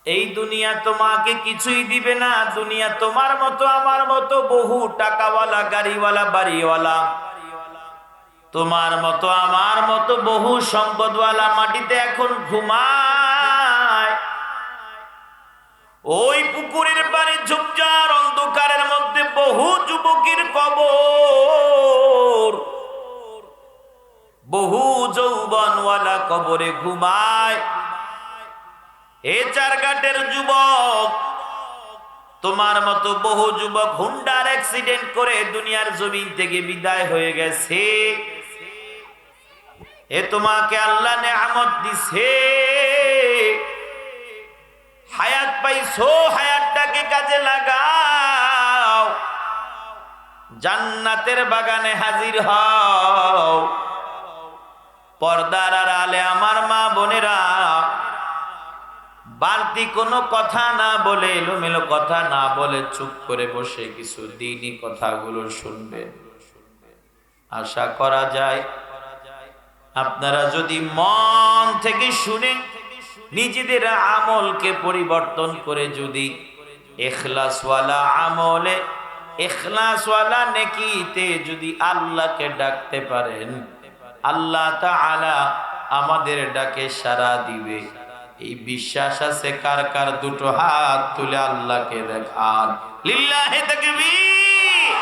এই দুনিয়া তোমাকে কিছুই দিবে না। দুনিয়া তোমার মতো আমার মতো বহু টাকাওয়ালা, গাড়িওয়ালা, বাড়িওয়ালা, তোমার মতো আমার মতো বহু সম্পদওয়ালা মাটিতে এখন ঘুমায়। ওই পুকুরের পাড়ে ঝোপঝাড় অন্ধকারের মধ্যে বহু যুবকের কবর, বহু যৌবনওয়ালা কবরে ঘুমায়। এ চারঘাটের যুবক, তোমার মতো বহু যুবক হুন্ডার অ্যাক্সিডেন্ট করে দুনিয়ার জমিন থেকে বিদায় হয়ে গেছে। এ তোমাকে আল্লাহ নেয়ামত দিছে, হায়াত পাইছো, হায়াতটাকে কাজে লাগাও, জান্নাতের বাগানে হাজির হও। পর্দার আড়ালে আমার মা বোনেরা, বাড়তি কোনো কথা না বলে, এলোমেলো কথা না বলে চুপ করে বসে কিছু দ্বীনি কথাগুলো শুনবেন। আশা করা যায় আপনারা যদি মন থেকে শুনে নিজেদের আমলকে পরিবর্তন করে যদি ইখলাসওয়ালা আমলে, ইখলাসওয়ালা নেকিতে যদি আল্লাহকে ডাকতে পারেন, আল্লাহ তাআলা আমাদের ডাকে সাড়া দিবে। এই বিশ্বাস আছে কার কার? দুটো হাত তুলে আল্লাহকে দেখান। লিল্লাহি তাকবীর।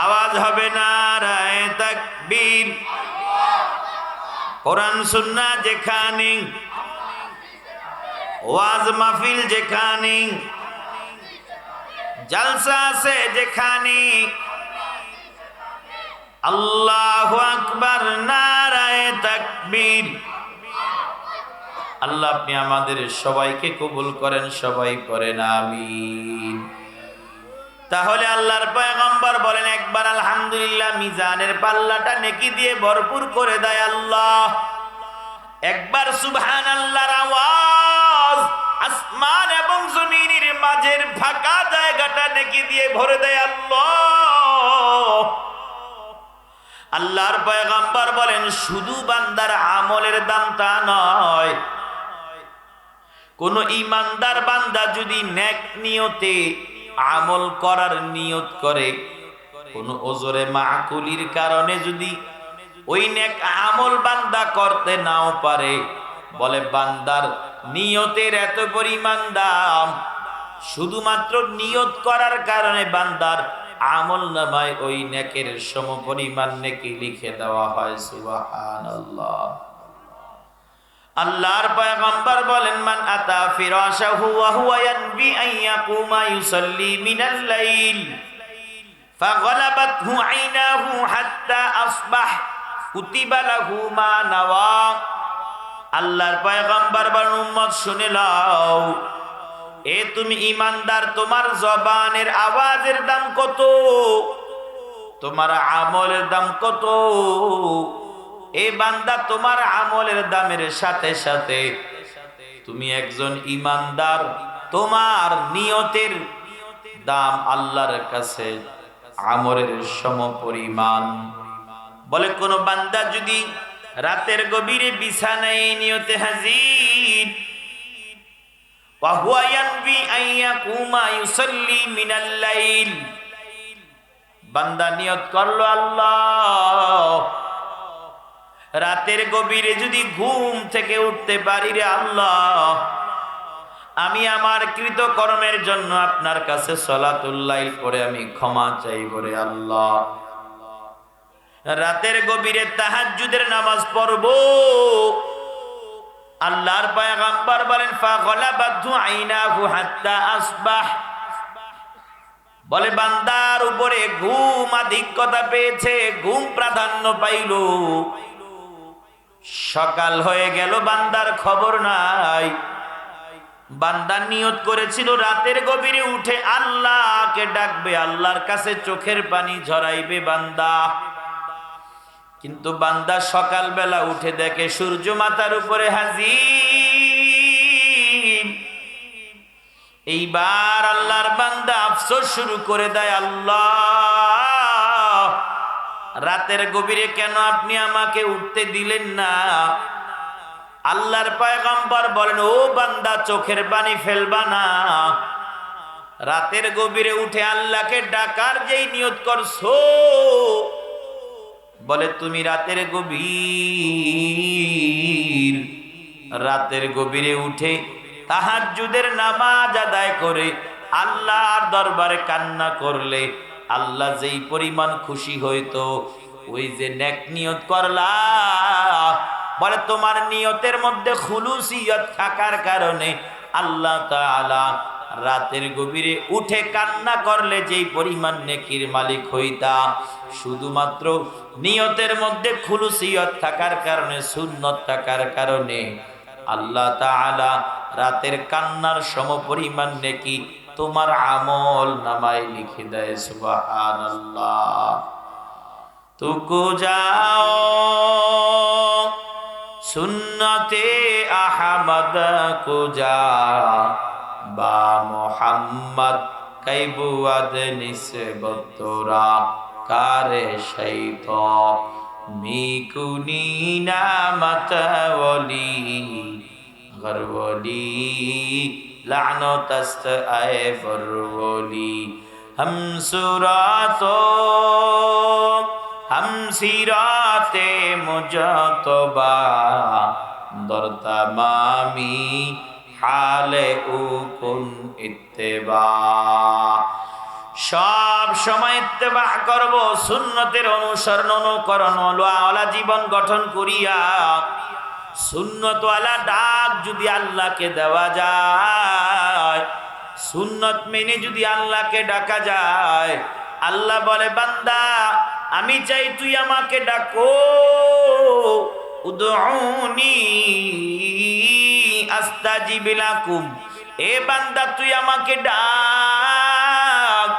আওয়াজ হবে নারায়ে তাকবীর। কোরআন সুন্নাহ যেখানে, ওয়াজ মাহফিল যেখানে, জলসা আছে যেখানে, আল্লাহু আকবার, নারায়ে তাকবীর। আল্লাহ আপনি আমাদের সবাইকে কবুল করেন, সবাই পড়েন আমিন। তাহলে আল্লাহর পয়গম্বর বলেন, একবার আলহামদুলিল্লাহ মিজানের পাল্লাটা নেকি দিয়ে ভরপুর করে দেয় আল্লাহ। একবার সুবহানাল্লাহর আওয়াজ আসমান এবং জমিনের মাঝের ফাঁকা জায়গাটা নেকি দিয়ে ভরে দেয় আল্লাহ। আল্লাহর পয়গম্বর বলেন, শুধু বান্দার আমলের দাম তা নয়, কোন ইমানদার বান্দা যদি নেক নিয়তে আমল করার নিয়ত করে, কোন ওজরে মাকুলির কারণে যদি ওই নেক আমল বান্দা করতে নাও পারে, বলে বান্দার নিয়তের এত পরিমাণ দাম, শুধুমাত্র নিয়ত করার কারণে বান্দার আমল নামায় ওই নেকের সমপরিমাণ নেকি লিখে দেওয়া হয়। সুবহানাল্লাহ। আল্লাহর পয়গম্বর বলেন, মান আতা ফিরাশাহু ওয়া হুয়া ইয়ানবি আন ইয়াকুমা ইউসাল্লি মিনাল লাইল ফাগলাবাতহু আইনাহু হাত্তা আসবাহ কুতিবা লাহু মা নাওয়া। আল্লাহর পয়গম্বর বলেন, উম্মত শুনে লও, এ তুমি ইমানদার, তোমার জবানের আওয়াজের দাম কত, তোমার আমলের দাম কত? এ বান্দা, তোমার আমলের দামের সাথে সাথে তুমি একজন ইমানদার, তোমার নিয়তের দাম আল্লাহর কাছে আমলের সমপরিমাণ। বলে কোন বান্দা যদি রাতের গভীরে বিছানায় নিয়তে হাজির, ওয়া হুয়া ইয়ানবি আন ইয়াকুমা ইউসাল্লি মিনাল লাইল, বান্দা নিয়ত করলো, আল্লাহ রাতের গভীরে যদি ঘুম থেকে উঠতে পারি রে আল্লাহ, আমি আমার কৃত কর্মের জন্য আপনার কাছে সালাতুল লাইল করে আমি ক্ষমা চাইব রে আল্লাহ। রাতের গভীরে তাহাজ্জুদের নামাজ পড়ব। আল্লাহর পয়গম্বর বলেন, ফাগলাবাতহু আইনাহু হাত্তা আসবাহ, বলে বান্দার উপরে ঘুম আধিক্যতা পেয়েছে, ঘুম প্রাধান্য পাইল, সকাল হয়ে গেল, বান্দার খবর নাই। বান্দা নিয়ত করেছিল রাতের গভীরে উঠে আল্লাহকে ডাকবে, আল্লাহর কাছে চোখের পানি ঝরাইবে বান্দা, কিন্তু বান্দা সকালবেলা উঠে দেখে সূর্য মাথার উপরে হাজির। এইবার আল্লাহর বান্দা আফসোস শুরু করে দেয়, আল্লাহ রাতের গভীরে কেন আপনি আমাকে উঠতে দিলেন না? আল্লাহর পয়গম্বর বলেন, ও বান্দা চোখের পানি ফেলবা না। রাতের গভীরে উঠে আল্লাহকে ডাকার যেই নিয়ত করছো, বলে তুমি রাতের গভীরে উঠে তাহাজ্জুদের নামাজ আদায় করে আল্লাহর দরবারে কান্না করলে আল্লাহ যেই পরিমাণ খুশি হইতো, ওই যে নেক নিয়ত করলা, বলে তোমার নিয়তের মধ্যে খুলুসিয়ত থাকার কারণে আল্লাহ তাআলা রাতের গভীরে উঠে কান্না করলে যেই পরিমাণ নেকির মালিক হইতা, শুধুমাত্র নিয়তের মধ্যে খুলুসিয়ত থাকার কারণে, সুন্নত থাকার কারণে আল্লাহ তাআলা রাতের কান্নার সমপরিমাণ নেকি তোমার আমল নামায় লিখে দেয়। সুবহানাল্লাহ। তুকু যাও সুন্নতে আহমদ কুজা বা মোহাম্মদ কাইবুয়াদ নিসবতরা কারে শৈত মিকুনি নামত ওলি গরওলি লানতস্ত আয়ে বরওলি हम সিরাতে মুজতবা দরতামামি হালে উকুন ইত্তেবা। সব সময় ইত্তেবা করব, সুন্নতের অনুসরণ অনুকরণ ওয়ালা জীবন গঠন করিয়া সুন্নত ওয়ালা ডাক যদি আল্লাহকে দেওয়া যায়, সুন্নত মেনে যদি আল্লাহকে ডাকা যায়, আল্লাহ বলে বান্দা আমি চাই তুই আমাকে ডাকো, উদউনি আস্তাজিব লাকুম, এ বান্দা তুই আমাকে ডাক,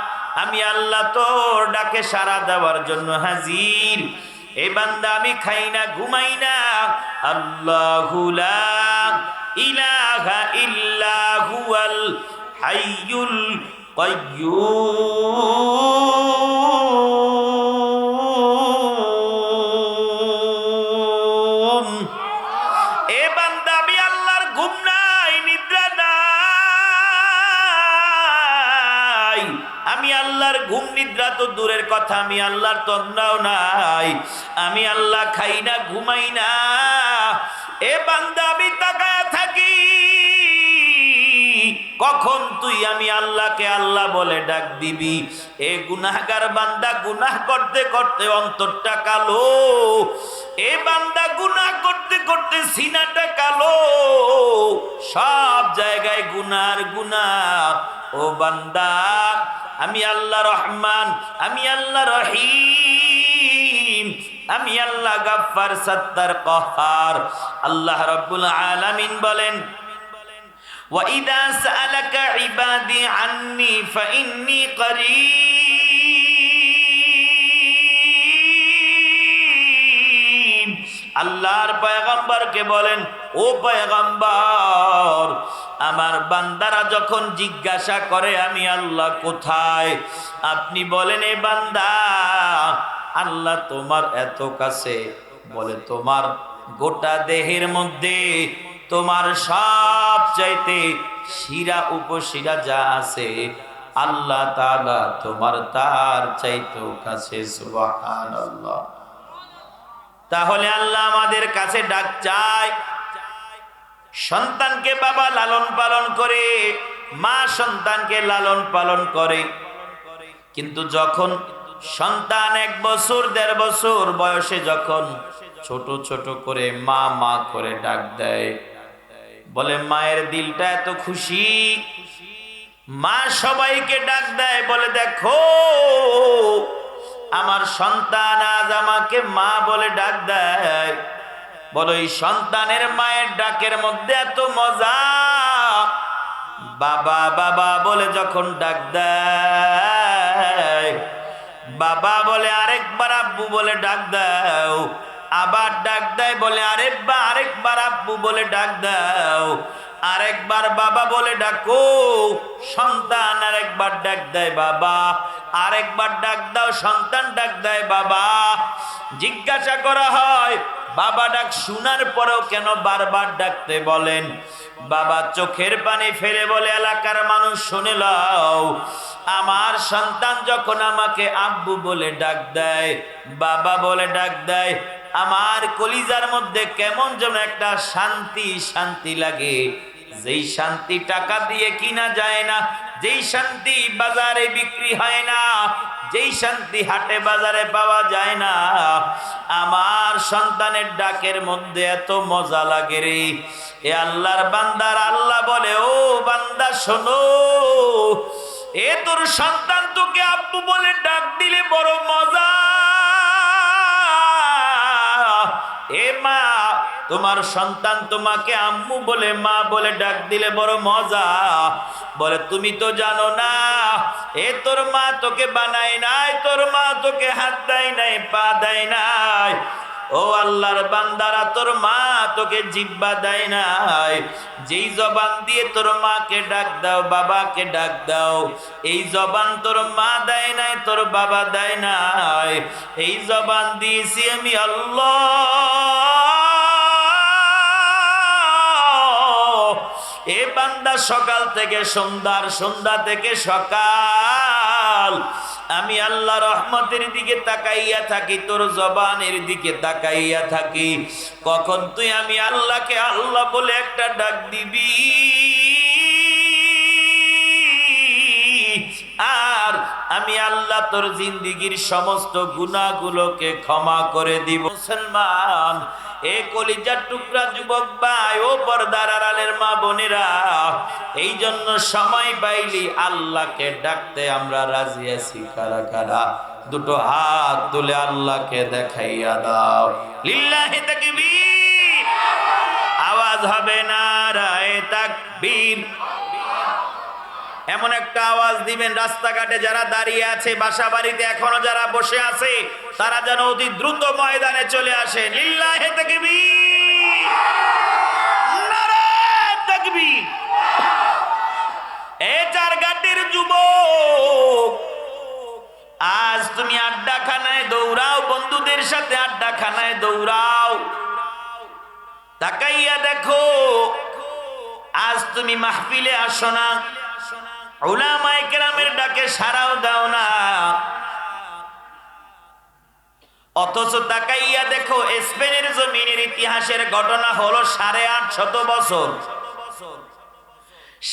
আমি আল্লাহ তোর ডাকে সাড়া দেওয়ার জন্য হাজির। এ বান্দা আমি খাই না ঘুমাই না, আল্লাহু লা ইলাহা ইল্লা হুয়াল হাইয়ুল কাইয়্যুম। এ বান্দা আমি আল্লাহর ঘুম নাই, নিদ্রা নাই, আমি আল্লাহর ঘুম নিদ্রা তো দূরের কথা, আমি আল্লাহর তন্দ্রাও নাই, আমি আল্লাহ খাই না ঘুমাই না। এ বান্দা আমি তাকায়া থাকি কখন তুই আমি আল্লাহকে আল্লাহ বলে ডাক দিবি। এ গুনাহগার বান্দা গুনাহ করতে করতে অন্তরটা কালো, এ বান্দা গুনাহ করতে করতে সিনাটা কালো, সব জায়গায় গুনার গুনাহ। ও বান্দা আমি আল্লাহ রহমান, আমি আল্লাহ রহিম, আমি আল্লাহ গাফফার সত্তার কাহার। আল্লাহ রাব্বুল আলামিন বলেন, وَإِذَا سَأَلَكَ عِبَادِي عَنِّي فَإِنِّي قَرِيب। আল্লাহর পয়গম্বরকে বলেন, ও পয়গম্বর, আমার বান্দারা যখন জিজ্ঞাসা করে আমি আল্লাহ কোথায়, আপনি বলেন এ বান্দা আল্লাহ তোমার এত কাছে, বলে তোমার গোটা দেহের মধ্যে তোমার সব চাইতে শিরা উপশিরা যা আছে আল্লাহ তাআলা তোমার তার চাইতেও কাছে। সুবহানাল্লাহ। তাহলে আল্লাহ আমাদের কাছে ডাক চায়। সন্তানকে বাবা লালন পালন করে, মা সন্তানকে লালন পালন করে, কিন্তু যখন সন্তান 1 বছর 1.5 বছর বয়সে যখন ছোট ছোট করে মা মা করে ডাক দেয়, বলে মায়ের দিলটা এত খুশি, মা সবাইকে ডাক দেয়, বলে দেখো আমার সন্তান আজ আমাকে মা বলে ডাক দেয়। বলো এই সন্তানের মায়ের ডাকের মধ্যে এত মজা, বাবা বাবা বলে যখন ডাক দেয়, বাবা বলে আরেকবার আব্বু বলে ডাক দাও, আবার ডাক দেয়, বলে আরেকবার আব্বু বলে ডাক দাও, আরেকবার বাবা বলে ডাকো, সন্তান আরেকবার ডাক দেয় বাবা, আরেকবার ডাক দাও, সন্তান ডাক দেয় বাবা। জিজ্ঞাসা করা হয় বাবা ডাক শোনার পরেও কেন বারবার ডাকতে বলেন? বাবা চোখের পানি ফেলে বলে, এলাকার মানুষ শুনে লও, আমার সন্তান যখন আমাকে আব্বু বলে ডাক দেয়, বাবা বলে ডাক দেয়, আমার কলিজার মধ্যে কেমন যেন একটা শান্তি শান্তি লাগে, যেই শান্তি টাকা দিয়ে কিনা যায় না, যেই শান্তি বাজারে বিক্রি হয় না, যেই শান্তি হাটে বাজারে পাওয়া যায় না। আমার সন্তানের ডাকের মধ্যে এত মজা লাগে রে। এ আল্লাহর বান্দার আল্লাহ বলে, ও বান্দা শোনো, এ তোর সন্তান তোকে আব্বু বলে ডাক দিলে বড় মজা। এ মা, তোমার সন্তান তোমাকে আম্মু বলে, মা বলে ডাক দিলে বড় মজা। বলে তুমি তো জানো না, এ তোর মা তোকে বানায় নাই, তোর মা তোকে হাত দেয় নাই, পা দেয় নাই। ও আল্লাহর বান্দারা, তোর মা তোকে জিহ্বা দেয় নাই। যেই জবান দিয়ে তোর মাকে ডাক দাও, বাবাকে ডাক দাও, এই জবান তোর মা দেয় নাই, তোর বাবা দেয় নাই। এই জবান দিয়েছি আমি আল্লাহ। এ বান্দা সকাল থেকে সন্ধ্যা, সন্ধ্যা থেকে সকাল আমি আল্লাহ রহমতের দিকে তাকাইয়া থাকি, তোর জবানের দিকে তাকাইয়া থাকি। কখন তুই আমি আল্লাহকে আল্লাহ বলে একটা ডাক দিবি, আর আমি আল্লাহ তোর জিন্দিগির সমস্ত গুনাহগুলোকে ক্ষমা করে দিব। মুসলমান, এ কলিজার টুকরা যুবক ভাই, ও পর্দার আড়ালের মা বোনেরা, এই জন্য সময় পাইলি আল্লাহকে ডাকতে আমরা রাজি আছি। কারা কারা দুটো হাত তুলে আল্লাহকে দেখাইয়া দাও। লিল্লাহি তাকবীর। আওয়াজ হবে নারায়ে তাকবীর। এমন একটা আওয়াজ দিবেন, রাস্তাঘাটে যারা দাঁড়িয়ে আছে, বাসা বাড়িতে এখনো যারা বসে আছে, তারা যেন অতি দ্রুত ময়দানে চলে আসে। লিল্লাহি তাকবীর, নারায়ে তাকবীর। এ চারঘাটের যুবক, আজ তুমি আড্ডাখানায় দৌড়াও, বন্ধুদের সাথে আড্ডাখানায় দৌড়াও, তাকাইয়া দেখো আজ তুমি মাহফিলে আসো না, উলামায়ে কেরামের ডাকে সাড়াও দাও না। অথচ তাকাইয়া দেখো স্পেনের জমিনের ইতিহাসের ঘটনা হলো 850 বছর।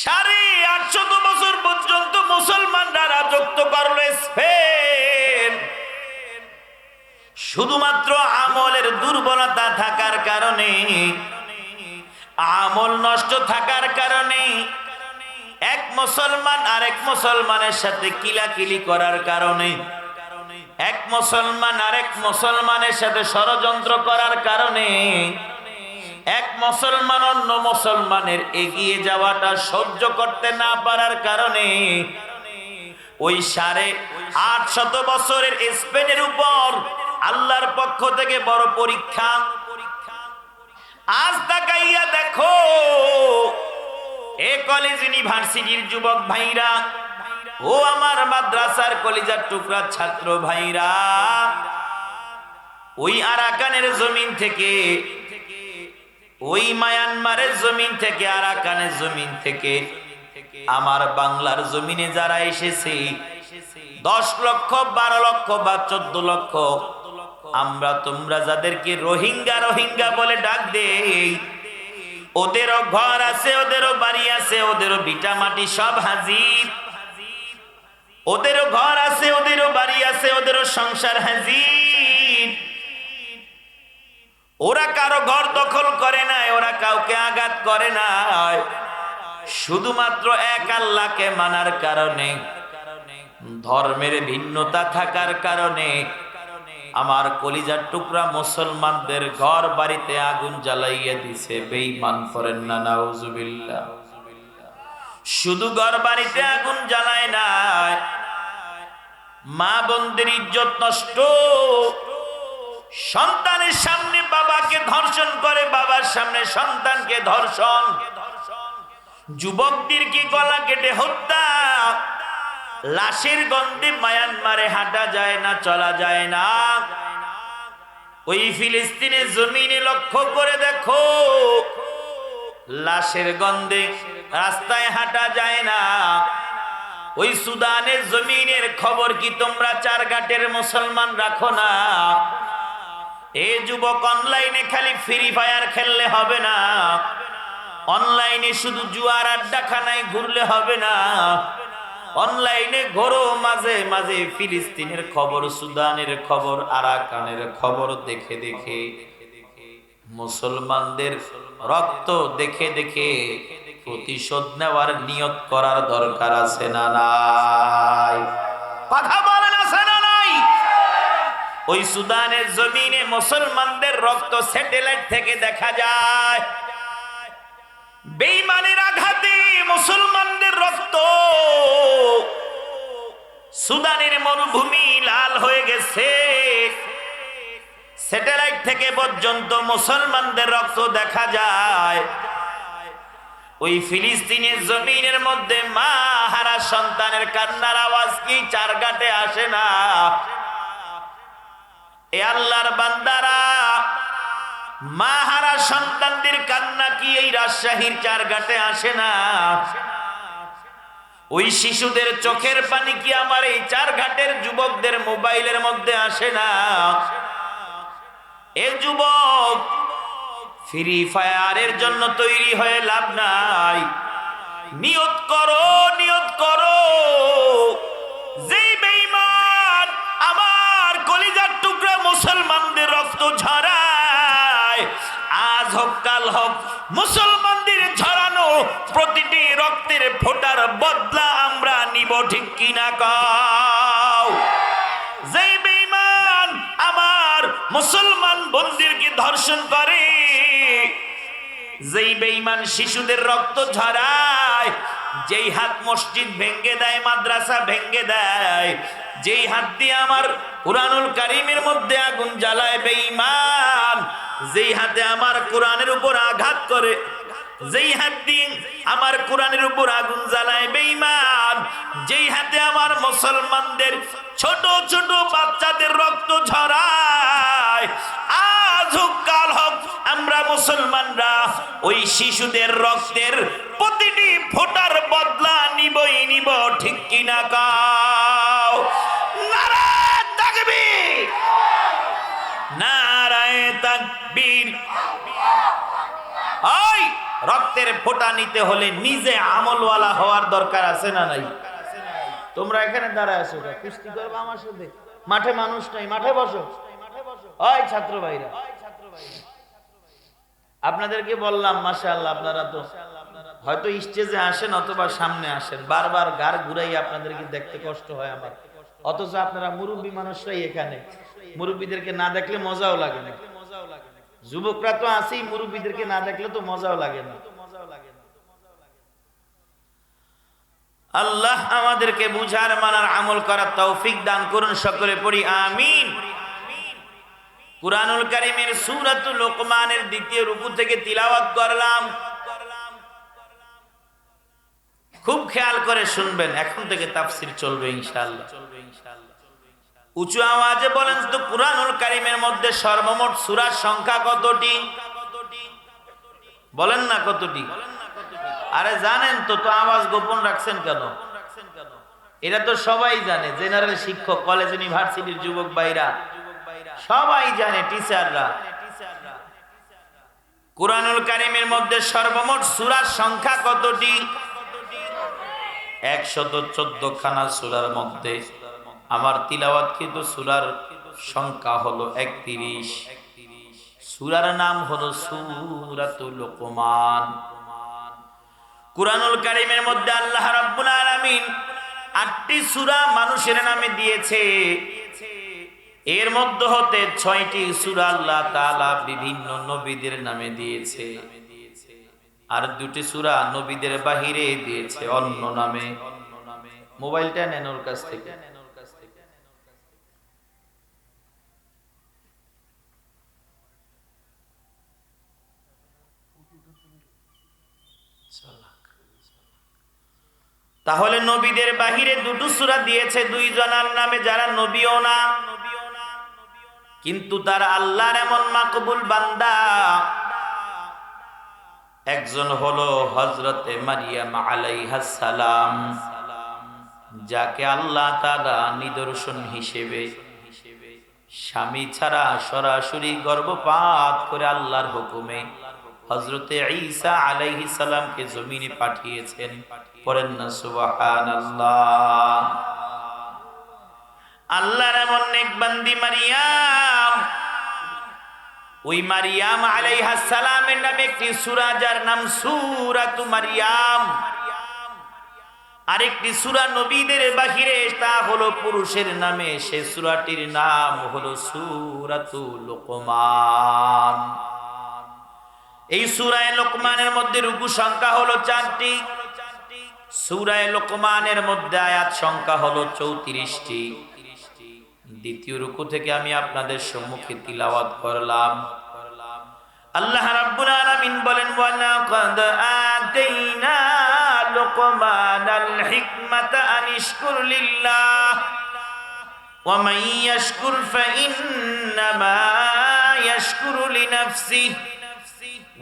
850 বছর পর্যন্ত মুসলমানরা রাজত্ব করলো স্পেন। শুধুমাত্র আমলের দুর্বলতা থাকার কারণে, আমল নষ্ট থাকার কারণে, এক মুসলমান আরেক মুসলমানের সাথে কিলাকিলি করার কারণে, এক মুসলমান আরেক মুসলমানের সাথে ষড়যন্ত্র করার কারণে, এক মুসলমান অন্য মুসলমানের এগিয়ে যাওয়াটা সহ্য করতে না পারার কারণে ওই 850 বছরের স্পেনের উপর আল্লাহর পক্ষ থেকে বড় পরীক্ষা। আজ তাকাইয়া দেখো এ কলেজ ইউনিভার্সিটির যুবক ভাইরা, ও আমার মাদ্রাসার কলিজার টুকরা ছাত্র ভাইরা, ওই আরাকানের জমিন থেকে, ওই মায়ানমারের জমিন থেকে, আরাকানের জমিন থেকে আমার বাংলার জমিনে যারা এসেছে 10 লক্ষ, 12 লক্ষ বা 14 লক্ষ, আমরা তোমরা যাদেরকে রোহিঙ্গা রোহিঙ্গা বলে ডাক দেই, ওদেরও ঘর আছে, ওদেরও বাড়ি আছে, ওদেরও ভিটা মাটি সব হাজির, ওদেরও ঘর আছে, ওদেরও বাড়ি আছে, ওদেরও সংসার হাজির। ওরা কারো ঘর দখল করে নাই, ওরা কাউকে আঘাত করে নাই, শুধুমাত্র এক আল্লাহকে মানার কারণে, ধর্মের ভিন্নতা থাকার কারণে আমার কলিজার টুকরা মুসলমানদের ঘর বাড়িতে আগুন জ্বালাইয়া দিছে। বেঈমান করেন না, নাউজুবিল্লাহ। শুধু ঘর বাড়িতে আগুন জ্বালায় নাই, মা বোনদের ইজ্জত নষ্ট, সন্তানের সামনে বাবাকে ধর্ষণ করে, বাবার সামনে সন্তানকে ধর্ষণ, যুবকদেরকে গলা কেটে হত্যা, লাশের গন্ধে মায়ানমারে হাঁটা যায় না, চলা যায় না। ওই ফিলিস্তিনের জমিনে লক্ষ্য করে দেখো, লাশের গন্ধে রাস্তায় হাঁটা যায় না। ওই সুদানের জমিনের খবর কি তোমরা চারঘাটের মুসলমান রাখো না? এ যুবক, অনলাইনে খালি ফ্রি ফায়ার খেললে হবে না, অনলাইনে শুধু জুয়ার আড্ডাখানায় ঘুরলে হবে না, অনলাইনে ঘোরো, মাঝে মাঝে ফিলিস্তিনের খবর, সুদানের খবর, আরাকানের খবর দেখে দেখে, মুসলমানদের রক্ত দেখে দেখে প্রতিশোধ নেওয়ার নিয়ত করার দরকার আছে না নাই? কথা বলেন, আছে না নাই? ওই সুদানের জমিনে মুসলমানদের রক্ত স্যাটেলাইট থেকে দেখা যায়। বেঈমানের আঘাতে মুসলমানদের রক্ত, সুদানের মরুভূমি লাল হয়ে গেছে। স্যাটেলাইট থেকে পর্যন্ত মুসলমানদের রক্ত দেখা যায়। ওই ফিলিস্তিনের জমিনের মধ্যে মা হারা সন্তানের কান্নার আওয়াজ কি চারঘাটে আসে না? এ আল্লাহর বান্দারা, মা হারা সন্তানদের কান্না কি এই রাজশাহীর চারঘাটে আসে না? ওই শিশুদের চোখের পানি কি আমার এই চারঘাটের যুবকদের মোবাইলের মধ্যে আসে না? এ যুবক, ফ্রি ফায়ারের জন্য তৈরি হয়ে লাভ নাই। নিয়ত করো, নিয়ত করো, যেই বেঈমান আমার কলিজার টুকরা মুসলমানদের রক্ত ঝরায়, আজ হোক কাল হোক মুসলমানদের ঝরানো প্রতিটি রক্তের ফোঁটার বদলা আমরা নিব, ঠিক কিনা কও? যেই বেঈমান আমার মুসলমান বন্দিরকে ধর্ষণ করে, যেই বেঈমান শিশুদের রক্ত ঝরায়, যেই হাত মসজিদ ভেঙ্গে দেয়, মাদ্রাসা ভেঙ্গে দেয়, যেই হাত দিয়ে আমার কুরআনুল কারীমের মধ্যে আগুন জ্বালায় বেঈমান, যেই হাতে আমার কোরআনের উপর আঘাত করে, যেই হাত দিয়ে আমার কোরআনের উপর আগুন জ্বালায় বেঈমান, যেই হাতে আমার মুসলমানদের ছোট ছোট বাচ্চাদের রক্ত ঝরায়, আজ হোক কাল হোক আমরা মুসলমানরা ওই শিশুদের রক্তের প্রতিটি ফোঁটার বদলা নিবই নিব, ঠিক কিনা কও? নারায়ে তাকবীর, নারায়ে তাকবীর। ওই রক্তের ফোঁটা নিতে হলে নিজে আমলওয়ালা হওয়ার দরকার আছে না নাই? তোমরা এখানে দাঁড়ায় আছো, কুস্তি করবে আমার সাথে? মাঠে মানুষ নাই, মাঠে বসো। ওই ছাত্র ভাইরা, আপনাদেরকে বললাম, মাশাআল্লাহ, আপনারা তো হয়তো স্টেজে আসেন অথবা সামনে আসেন, বারবার গাড় ঘুরাই আপনাদেরকে দেখতে কষ্ট হয় আমার, অথচ আপনারা মুরব্বী মানুষরাই এখানে, মুরব্বীদেরকে না দেখলে মজাও লাগে না। যুবকরা তো আছেই, মুরব্বীদেরকে না দেখলে তো মজাও লাগে না। আল্লাহ আমাদেরকে বুঝার, মানার, আমল করার তৌফিক দান করুন, সকলে পড়ি আমিন। কুরআনুল কারীমের সূরাতুল লোকমানের দ্বিতীয় রুকু থেকে তিলাওয়াত করলাম, খুব খেয়াল করে শুনবেন, এখন থেকে তাফসীর চলবে ইনশাআল্লাহ। উঁচু আওয়াজে বলেন তো, কুরআনুল কারীমের মধ্যে সর্বমোট সূরার সংখ্যা কতটি? বলেন না কতটি? আরে জানেন তো, তো আওয়াজ গোপন রাখছেন কেন? এটা তো সবাই জানে, জেনারেল শিক্ষক, কলেজ ইউনিভার্সিটির যুবক ভাইরা সবাই জানে, টিচাররা। কুরআনুল কারীমের মধ্যে সর্বমোট সূরার সংখ্যা কতটি? 114 খানা সূরার মধ্যে আমার তিলাওয়াতকৃত সূরার সংখ্যা হলো 31। সূরার নাম হলো সূরাতুল লোকমান। কুরআনুল কারীমের মধ্যে আল্লাহ রাব্বুল আলামিন 8টি সূরা মানুষের নামে দিয়েছে, এর মধ্যে হতে 6টি সূরা আল্লাহ তাআলা বিভিন্ন নবীদের নামে দিয়েছে, আর 2টি সূরা নবীদের বাহিরে দিয়েছে অন্য নামে। মোবাইলটা নেন ওর কাছ থেকে। তাহলে নবীদের বাহিরে 2টো সূরা দিয়েছে 2 জনের নামে, যারা নবীও না। কিন্তু তার আল্লাহর এমন মাকবুল বান্দা একজন হলো হযরতে মারিয়াম আলাইহাস সালাম, যাকে আল্লাহ তাআলা নিদর্শন হিসেবে স্বামী ছাড়া সরাসরি গর্ভপাত করে আল্লাহর হুকুমে হযরতে ঈসা আলাইহিস সালামকে জমিনে পাঠিয়েছেন। পড়েন না সুবহানাল্লাহ। আল্লাহর এমন নেক বান্দি মারিয়াম, ওই মারিয়াম আলাইহাস সালামের নামে একটি সূরা, যার নাম সূরাতু মারিয়াম। আরেকটি সূরা নবীদের বাহিরে, তা হলো পুরুষের নামে, সে সূরাটির নাম হলো সূরাতু লুকমান। এই সূরা লুকমানের মধ্যে রুকু সংখ্যা হলো 4টি। সূরা লুকমানের মধ্যে আয়াত সংখ্যা হলো 34টি। দ্বিতীয় রুকু থেকে আমি আপনাদের সম্মুখে তিলাওয়াত করলাম। আল্লাহ রাব্বুল আলামিন বলেন, ওয়া লাকাদ আতাইনা লুকমানাল হিকমাতা আনিশকুর লিল্লাহ ওয়া মান ইয়াশকুর ফাইন্নামা ইয়াশকুরু লিনাফসিহি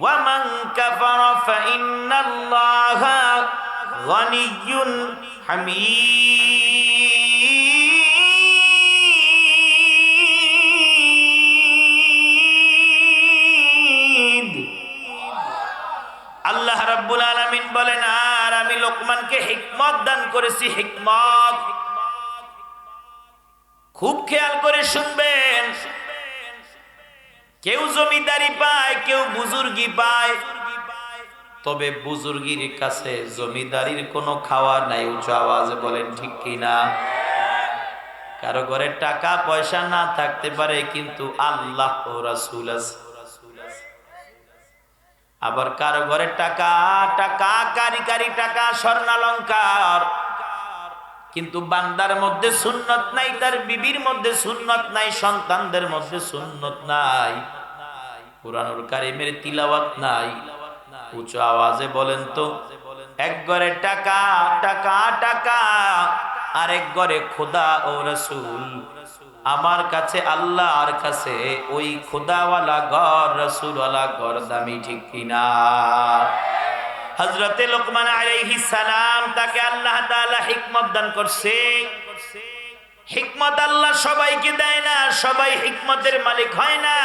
ওয়া মান কাফারা ফাইন্নাল্লাহা গানিয়্যুন হামিদ। আল্লাহ রাব্বুল আলামিন বলেন, আর আমি লোকমানকে হিকমত দান করেছি। হিকমত খুব খেয়াল করে শুনবেন। কেউ জমিদারি পায়, কেউ বুজুর্গি পায়, তবে বুজুর্গির কাছে জমিদারির কোনো খাওয়া নাই। উচ্চ আওয়াজে বলেন ঠিক কিনা? কারো ঘরে টাকা পয়সা না থাকতে পারে, কিন্তু আল্লাহ ও রাসূল আছে। আবার কারো ঘরে টাকা টাকা কারি কারি টাকা, স্বর্ণালঙ্কার, কিন্তু বান্দার মধ্যে সুন্নত নাই, তার বিবির মধ্যে সুন্নত নাই, সন্তানদের মধ্যে সুন্নত নাই, কুরআনুল কারীমের তিলাওয়াত নাই। উচ্চ আওয়াজে বলেন তো, এক ঘরে টাকা টাকা টাকা, আরেক ঘরে খোদা ও রাসূল। আমার কাছে আল্লাহর কাছে ওই খোদাওয়ালা ঘর, রাসূলওয়ালা ঘর দামি, ঠিক কিনা? হযরতে লোকমান আলাইহিস সালাম, তাকে আল্লাহ তাআলা হিকমত দান করছে। হিকমত আল্লাহ সবাইকে দেয় না, সবাই হিকমতের মালিক হয় না।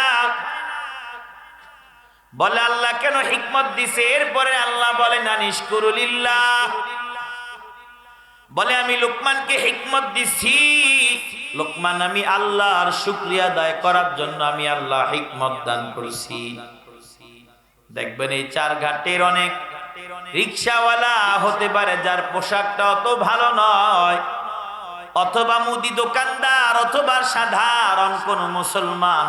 বলে আল্লাহ কেন হিকমত দিছে? এরপরে আল্লাহ বলেন আনিশকুরু লিল্লাহ, বলে আমি লোকমানকে হিকমত দিছি। লোকমান, আমি আল্লাহর শুকরিয়া আদায় করার জন্য আমি আল্লাহ হিকমত দান করছি। দেখবেন এই চার ঘাটের অনেক রিকশাওয়ালা হতে পারে যার পোশাকটা অত ভালো নয়, অথবা মুদি দোকানদার, অথবা সাধারণ কোন মুসলমান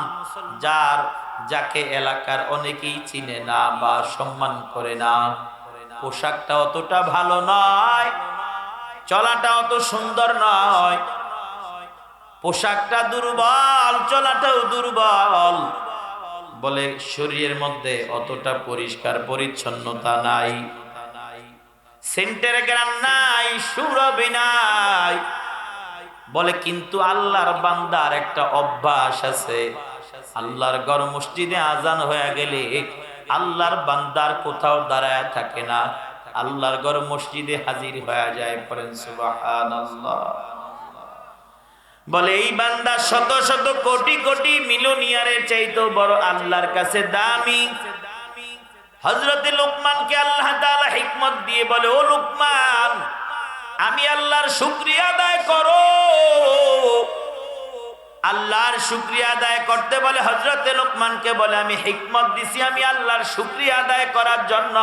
যাকে এলাকার অনেকেই চিনে না বা সম্মান করে না, পোশাকটা অতটা ভালো নয়, চলাটা অত সুন্দর নয়, পোশাকটা দুর্বল, চলাটাও দুর্বল, বলে শরীরের মধ্যে অতটা পরিষ্কার পরিচ্ছন্নতা নাই, সেন্টের গ্রাম নাই, সুরবি নাই। বলে কিন্তু আল্লাহর বান্দার একটা অভ্যাস আছে, আল্লাহর ঘর মসজিদে আজান হয়ে গেলে আল্লাহর বান্দার কোথাও দাঁড়ায় থাকে না, আল্লাহর ঘর মসজিদে হাজির হয়ে যায়। পড়েন সুবহানাল্লাহ। বলে এই বান্দা শত শত কোটি কোটি মিলিয়নিয়ারের চাইতেও বড় আল্লাহর কাছে দামি। হযরতে লোকমানকে আল্লাহ তাআলা হিকমত দিয়ে বলে, ও লোকমান, আমি আল্লাহর শুকরিয়া আদায় করো। আল্লাহর শুকরিয়া আদায় করতে বলে হযরতে লোকমানকে বলে, আমি হিকমত দিছি আমি আল্লাহর শুকরিয়া আদায় করার জন্য।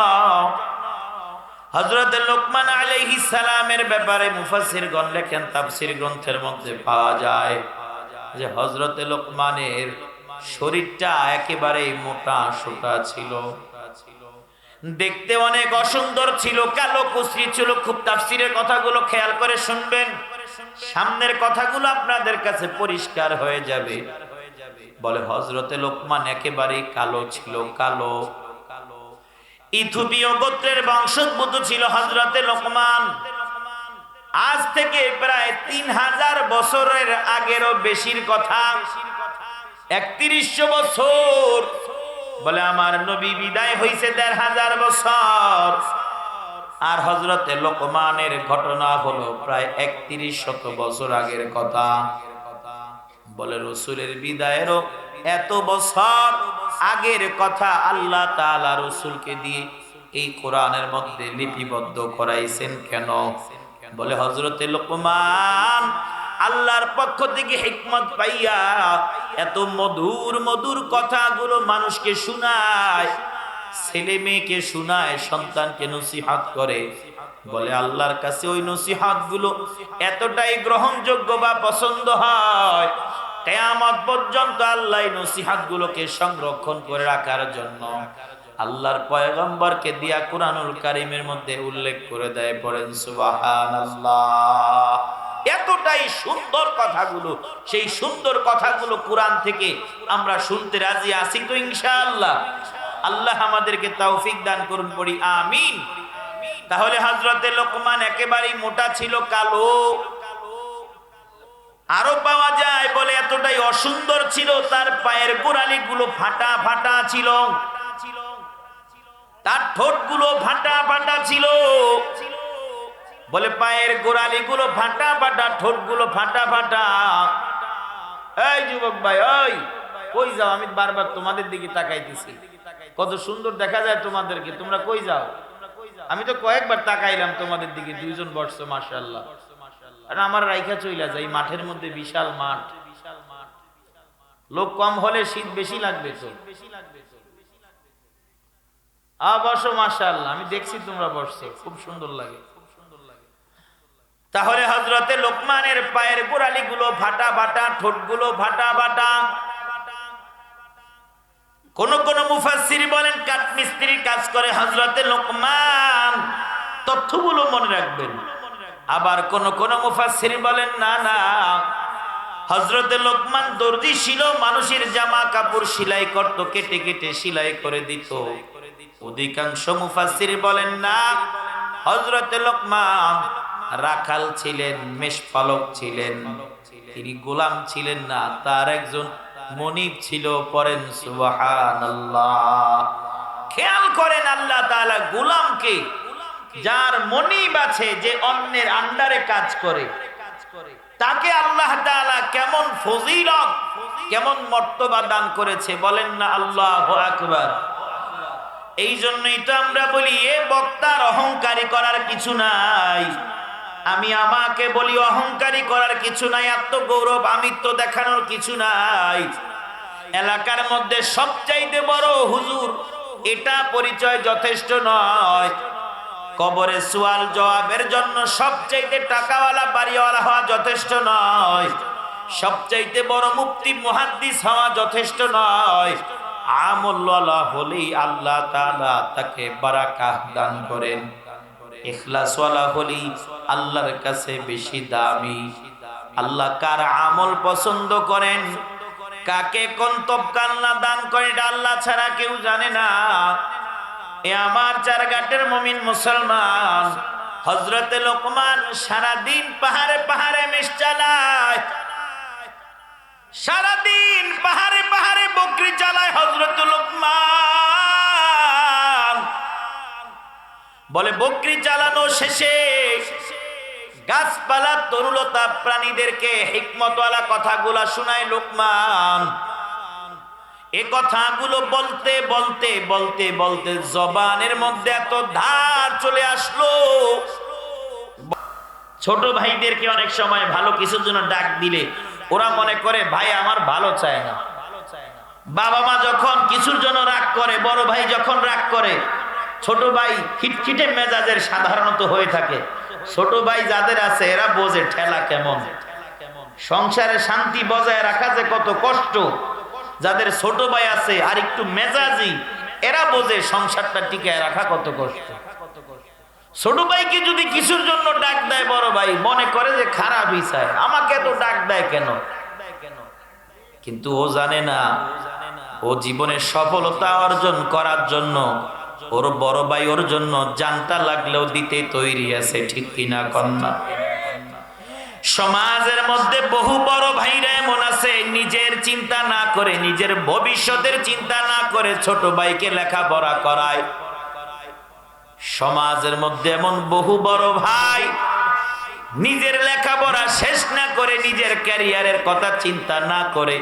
হযরতে লোকমান আলাইহিস সালামের ব্যাপারে মুফাসসিরগণ লেখেন, তাফসীর গ্রন্থের মধ্যে পাওয়া যায় যে হযরতে লোকমানের শরীরটা একেবারেই মোটা সোটা ছিল, দেখতে অনেক অসুন্দর ছিল, কালো কুচরি ছিল। খুব তাফসীরের কথাগুলো খেয়াল করে শুনবেন, সামনের কথাগুলো আপনাদের কাছে পরিষ্কার হয়ে যাবে। বলে হযরতে লোকমান একেবারেই কালো ছিল, কালো, ইথিওপীয় গোত্রের বংশোদ্ভূত ছিল হযরতে লোকমান। আজ থেকে প্রায় 3000 বছরের আগেরও বেশির কথা। 3100 বছর। বলে আমার নবী বিদায় হইছে 1500 বছর, আর হযরতে লোকমানের ঘটনা হলো প্রায় 3100 বছর আগের কথা। বলে রাসূলের বিদায়েরও এত বছর আগের কথা আল্লাহ তাআলা রাসূলকে দিয়ে এই কোরআনের মধ্যে লিপিবদ্ধ করাইছেন কেন? বলে হযরতে লোকমান আল্লাহর পক্ষ থেকে হিকমত পাইয়া এত মধুর মধুর কথাগুলো মানুষকে শোনায়, ছেলে মেয়েকে শোনায়, সন্তানকে নসিহত করে। বলে আল্লাহর কাছে ওই নসিহতগুলো এতটাই গ্রহণযোগ্য বা পছন্দ হয়, কিয়ামত পর্যন্ত আল্লাহ এই নসিহতগুলোকে সংরক্ষণ করে রাখার জন্য আল্লাহর পয়গম্বরকে দিয়া কুরআনুল কারীমের মধ্যে উল্লেখ করে দেয়। পড়েন সুবহানাল্লাহ। এতটাই সুন্দর কথাগুলো, সেই সুন্দর কথাগুলো কোরআন থেকে আমরা শুনতে রাজি আছি তো ইনশাআল্লাহ। আল্লাহ আমাদেরকে তৌফিক দান করুন, পড়ি আমিন। তাহলে হযরতে লোকমান একেবারেই মোটা ছিল, কালো। আরো পাওয়া যায় বলে এতটাই অসুন্দর ছিল, তার পায়ের গোড়ালিগুলো ফাটা ফাটা ছিল, তার ঠোঁটগুলো ফাটা ফাটা ছিল। বলে পায়ের গোড়ালিগুলো ফাটা ফাটা, ঠোঁটগুলো ফাটা ফাটা। এই যুবক ভাই, ওই কই যাও? আমি বারবার তোমাদের দিকে তাকাইতেছি, কত সুন্দর দেখা যায় তোমাদেরকে, তোমরা কই যাও? আমি তো কয়েকবার তাকাইলাম তোমাদের দিকে, দুইজন বসছো মাশাআল্লাহ। আর আমার রাইখা চইলা যাই, মাঠের মধ্যে বিশাল মাঠ, লোক কম হলে শীত বেশি লাগবে তো। বসো মাশাআল্লাহ, আমি দেখছি তোমরা বসছো, খুব সুন্দর লাগে। তাহলে হযরতে লোকমানের পায়ের গোড়ালিগুলো ফাটা ফাটা, ঠোঁটগুলো ফাটা ফাটা। কোন কোন মুফাসসির বলেন কাঠমিস্ত্রির কাজ করে হযরতে লোকমান, তথ্যগুলো মনে রাখবেন। আবার কোন কোন মুফাসসির বলেন না না, হযরতে লোকমান দর্জি ছিল, মানুষের জামা কাপড় সেলাই করত, কেটে কেটে সেলাই করে দিত। অধিকাংশ মুফাসসির বলেন না, হযরতে লোকমান রাখাল ছিলেন, মেষপালক ছিলেন, তিনি গোলাম ছিলেন না, তার একজন মনিব ছিল। পড়েন সুবহানাল্লাহ। খেয়াল করেন আল্লাহ তাআলা গোলামকে, যার মনিব আছে, যে অন্যের আন্ডারে কাজ করে, তাকে আল্লাহ তাআলা কেমন ফজিলত, কেমন মর্তবা দান করেছে, বলেন না আল্লাহু আকবার। এই জন্যই তো আমরা বলি এ বক্তার অহংকারী করার কিছু নাই। আমি আমাকে বলি অহংকারী করার কিছু নাই, আত্মগৌরব আমিত্ব দেখানোর কিছু নাই। এলাকার মধ্যে সবচাইতে বড় হুজুর এটা পরিচয় যথেষ্ট নয়। কবরে সওয়াল জবাবের জন্য সবচাইতে টাকাওয়ালা বাড়িওয়ালা হওয়া যথেষ্ট নয়। সবচাইতে বড় মুফতি মুহাদ্দিস হওয়া যথেষ্ট নয়। আমলওয়ালা হলেই আল্লাহ তাআলা তাকে বারাকাহ দান করেন। ইখলাসওয়ালা হলেই আল্লাহর কাছে বেশি দামি। আল্লাহ কার আমল পছন্দ করেন, কাকে কোন তবকাল্লা দান করেন, এটা আল্লাহ ছাড়া কেউ জানে না। এ আমার চারঘাটের মুমিন মুসলমান, হযরতে লোকমান সারাদিন পাহাড়ে পাহাড়ে মেষ চালায়, সারাদিন পাহাড়ে পাহাড়ে বকরি চালায় হযরতে লোকমান। বলে বকরি চালানো শেষে গাছপালা তরুলতা প্রাণীদেরকে হিকমতওয়ালা কথাগুলা শোনায় লোকমান। এ কথাগুলো বলতে বলতে বলতে বলতে জবানের মধ্যে এত ধার চলে আসলো, ছোট ভাইদেরকে অনেক সময় ভালো কিছুর জন্য ডাক দিলে ওরা মনে করে ভাই আমার ভালো চায় না। বাবা মা যখন কিছুর জন্য রাগ করে, বড় ভাই যখন রাগ করে, ছোট ভাই খিটখিটে মেজাজের সাধারণত হয়ে থাকে। ছোট ভাই যাদের আছে এরা বোঝে ঠেলা কেমন, সংসারে শান্তি বজায় রাখা যে কত কষ্ট। যাদের ছোট ভাই আছে আর একটু মেজাজি, এরা বোঝে সংসারটা টিকায় রাখা কত কষ্ট। ছোট ভাইকে যদি কিছুর জন্য ডাক দেয় বড় ভাই মনে করে যে খারাপই চায়, আমাকে তো ডাক দেয় কেন। কিন্তু ও জানে না, ও জীবনে সফলতা অর্জন করার জন্য ওর বড় ভাই ওর জন্য জানটা লাগলেও দিতে তৈরি আছে, ঠিক কিনা কন্যা? সমাজের মধ্যে বহু বড় ভাইরা এমন আছে নিজের চিন্তা না করে, নিজের ভবিষ্যতের চিন্তা না করে ছোট ভাইকে লেখাপড়া করায়। সমাজের মধ্যে এমন বহু বড় ভাই নিজের লেখাপড়া শেষ না করে, নিজের ক্যারিয়ারের কথা চিন্তা না করে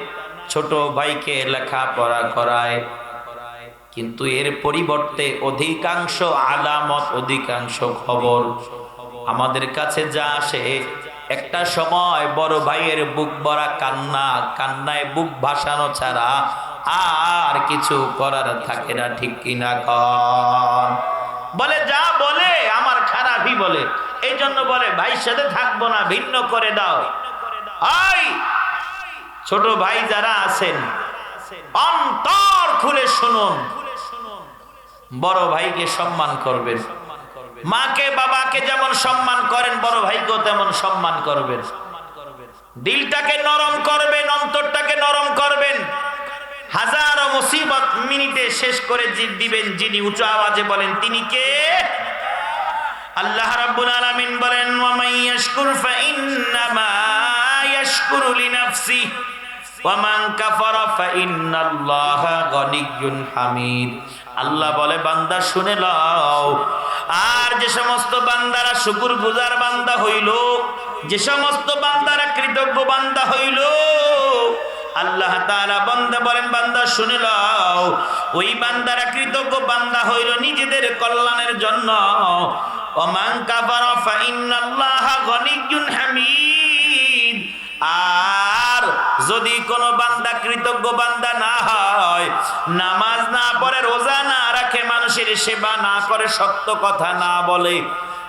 ছোট ভাইকে লেখাপড়া করায়। কিন্তু এর পরিবর্তে অধিকাংশ আলামত, অধিকাংশ খবর আমাদের কাছে যা আসে, একটা সময় বড় ভাইয়ের বুক ভরা কান্না, কান্নায় বুক ভাসানো ছাড়া আর কিছু করার থাকে না। ঠিক কিনা কন? বলে যা বলে আমার খারাপই বলে, এই জন্য বলে ভাইয়ের সাথে থাকবো না, ভিন্ন করে দাও। এই ছোট ভাই যারা আছেন অন্তর খুলে শুনুন, বড় ভাইকে সম্মান করবেন। মাকে বাবাকে যেমন সম্মান করেন বড় ভাইকেও তেমন সম্মান করবেন। দিলটাকে নরম করবেন, অন্তরটাকে নরম করবেন। হাজারো মুসিবত মিনিটে শেষ করে দিবেন যিনি উঁচু আওয়াজে বলেন তিনি কে? আল্লাহ রাব্বুল আলামিন বলেন ওয়া মান ইয়াশকুর ফাইন্নামা ইয়াশকুরু লিনাফসি ওয়া মান কাফারা ফাইন্নাল্লাহা গনিয়্যুন হামিদ। আল্লাহ বলে বান্দা শুনে লও, আর যে সমস্ত বান্দারা শুকরগুজার বান্দা হইল, যে সমস্ত বান্দারা কৃতজ্ঞ বান্দা হইল, আল্লাহ তাআলা বান্দা বলেন বান্দা শুনে লও, ওই বান্দারা কৃতজ্ঞ বান্দা হইল নিজেদের কল্যাণের জন্য। ওমান কাফারা ফাইন্নাল্লাহা গনিয়্যুন হামিদ। আর যদি কোনো বান্দা কৃতজ্ঞ বান্দা না হয়, নামাজ না পড়ে, রোজা না রাখে, মানুষের সেবা না করে, সত্য কথা না বলে,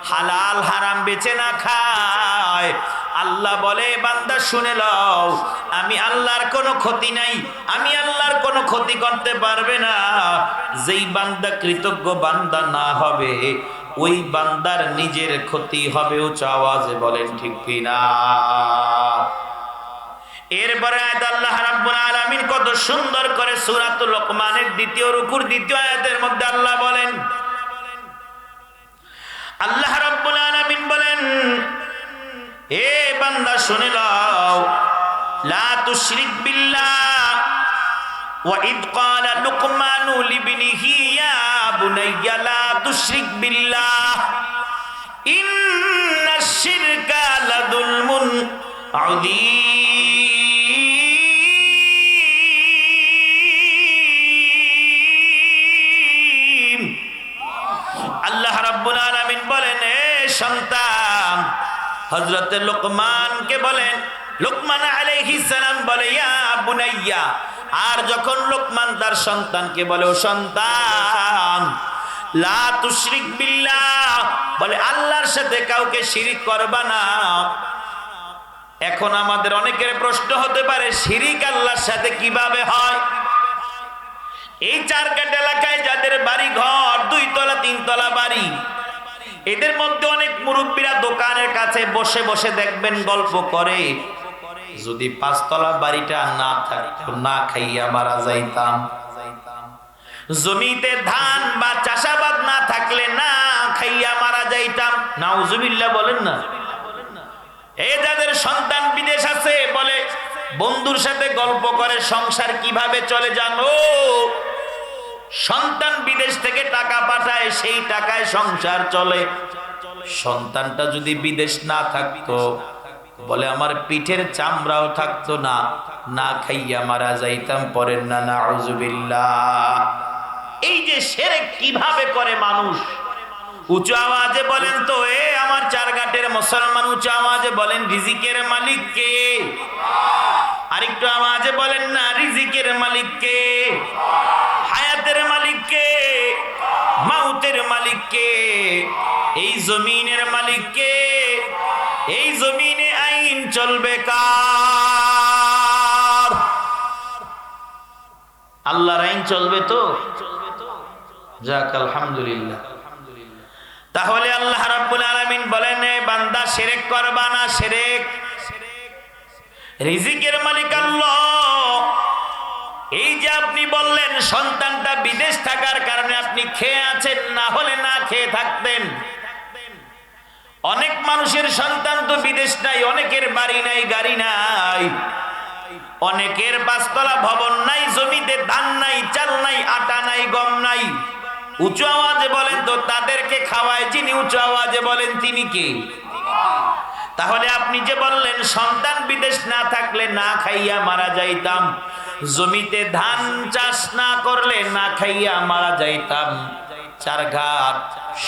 হালাল হারাম বেচে না খায়, আল্লাহ বলে বান্দা শুনে লও, আমি আল্লাহর কোনো ক্ষতি নাই, আমি আল্লাহর কোনো ক্ষতি করতে পারবে না। যেই বান্দা কৃতজ্ঞ বান্দা না হবে ওই বান্দার নিজের ক্ষতি হবে। উচ্চ আওয়াজে বলেন ঠিক কিনা? এরপরে আয়াত আল্লাহ রাব্বুল আলামিন কত সুন্দর করে সূরাতুল লোকমানের দ্বিতীয় রুকুর দ্বিতীয় আয়াতের মধ্যে আল্লাহ বলেন, আল্লাহ রাব্বুল আলামিন বলেন এ বান্দা শুনে লও, লা তুশরিক বিল্লাহ ওয়া ইদ ক্বালা লুকমানু লিবনিহি ইয়া বুনাইয়া লা তুশরিক বিল্লাহ ইন্নাশ শিরকা লাযুলমুন আযীম। আল্লাহ রাব্বুল আলামিন বলেন এ সন্তান, হযরতে লোকমানকে বলেন, লোকমান আলাইহিস সালাম বলে ইয়া বুনাইয়া, আর যখন লোকমান তার সন্তানকে বলে ও সন্তান, লা তুশরিক বিল্লাহ, বলে আল্লাহর সাথে কাউকে শিরিক করবা না। এখন আমাদের অনেকের প্রশ্ন হতে পারে শিরিক আল্লাহর সাথে কিভাবে হয়? এই চারকাট এলাকায় যাদের বাড়ি ঘর 2 তলা 3 তলা বাড়ি, এদের মধ্যে অনেক মুরব্বীরা দোকানের কাছে বসে বসে দেখবেন গল্প করে, যদি 5 তলা বাড়িটা না থাকতো না খাইয়া মারা যাইতাম, জমিতে ধান বা চাষাবাদ না থাকলে না খাইয়া মারা যাইতাম। নাউজুবিল্লাহ বলেন না। এই যাদের সন্তান বিদেশ আছে বলে বন্ধুর সাথে গল্প করে সংসার কিভাবে চলে জানো? সন্তান বিদেশ থেকে টাকা পাঠায়, সেই টাকায় সংসার চলে। সন্তানটা যদি বিদেশ না থাকতো বলে আমার পিঠের চামড়াও থাকতো না, না খাইয়া মারা যাইতাম। পরের না নাউজুবিল্লাহ। এই যে শিরক কিভাবে করে মানুষ, উঁচু আওয়াজে বলেন তো এ আমার চারঘাটের মুসলমান, উঁচু আওয়াজে বলেন রিজিকের মালিক কে? আরেকটু আওয়াজে বলেন না রিজিকের মালিক কে? হায়াতের মালিক কে? মাউতের মালিক কে? এই জমিনের মালিক কে? এই জমিনে আইন চলবে কার? আল্লাহর আইন চলবে তো? যাক আলহামদুলিল্লাহ। তাহলে আল্লাহ রাব্বুল আলামিন বলেন এ বান্দা শিরক করবা না। শিরক, রিজিকের মালিক আল্লাহ। এই যে আপনি বললেন সন্তানটা বিদেশ থাকার কারণে আপনি খেয়ে আছেন, না হলে না খেয়ে থাকতেন। অনেক মানুষের সন্তান তো বিদেশ নাই, অনেকের বাড়ি নাই, গাড়ি নাই, অনেকের পাঁচতলা ভবন নাই, জমিতে ধান নাই, চাল নাই, আটা নাই, গম নাই। উঁচু আওয়াজে বলেন তো, তাদেরকে খাওয়ায় যিনি, উঁচু আওয়াজে বলেন তিনি কে? তাহলে আপনি যে বললেন সন্তান বিদেশ না থাকলে না খাইয়া মারা যাইতাম, জমিতে ধান চাষ না করলে না খাইয়া মারা যাইতাম, চারঘাট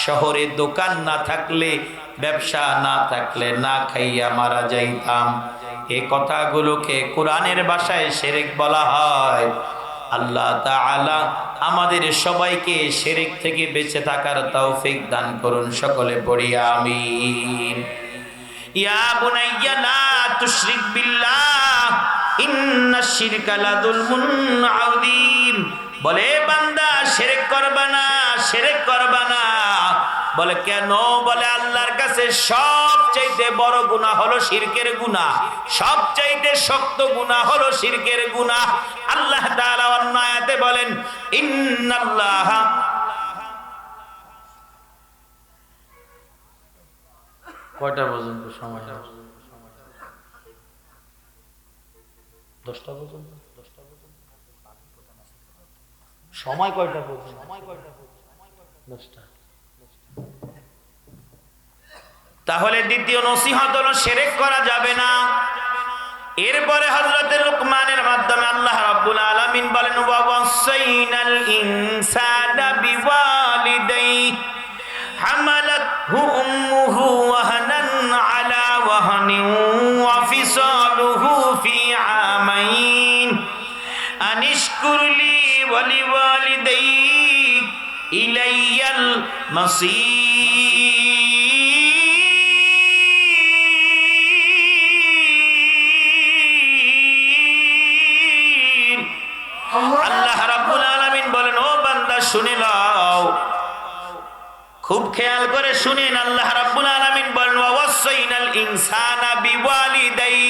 শহরে দোকান না থাকলে, ব্যবসা না থাকলে না খাইয়া মারা যাইতাম, এই কথাগুলোকে কোরআনের ভাষায় শিরক বলা হয়। আল্লাহ তাআলা আমাদের সবাইকে শিরক থেকে বেঁচে থাকার তৌফিক দান করুন, সকলে পড়ি আমিন। ইয়া বুনাইয়া লা তুশরিক বিল্লাহ ইন্নাশ শিরকা লাযুলমুন আযীম। বলে বান্দা শিরক করবা না, শিরক করবা না। বলে কেন? বলে আল্লাহর কাছে সবচাইতে বড় গুনাহ হলো শিরকের গুনাহ, সবচাইতে শক্ত গুনাহ হলো শিরকের গুনাহ। আল্লাহ তাআলা অন্য আয়াতে বলেন ইন্নাল্লাহা, কয়টা পর্যন্ত সময়? 10টা পর্যন্ত। সময় কয়টা পর্যন্ত? 10টা। তাহলে দ্বিতীয় নসিহত হলো শিরক করা যাবে না। এরপরে হযরত লুকমানের মাধ্যমে আল্লাহ রাব্বুল আলামিন বলেন ওয়া ওয়াসাইনাল ইনসানা বিওয়ালিদাইহি হামালাতহু উম্মুহু ওয়াহানান আলা ওয়াহানিন ওয়া ফিসালুহু ফি আমাইন আনিশকুরলি ওয়া লিওয়ালিদাইক ইলাইয়াল মাসীর। আল্লাহ রাব্বুল আলামিন বলেন ও বান্দা শুনে নাও, খুব খেয়াল করে শুনেন। আল্লাহ রাব্বুল আলামিন বলেন ওয়াসাইনাল ইনসানা বিওয়ালিদাইহি,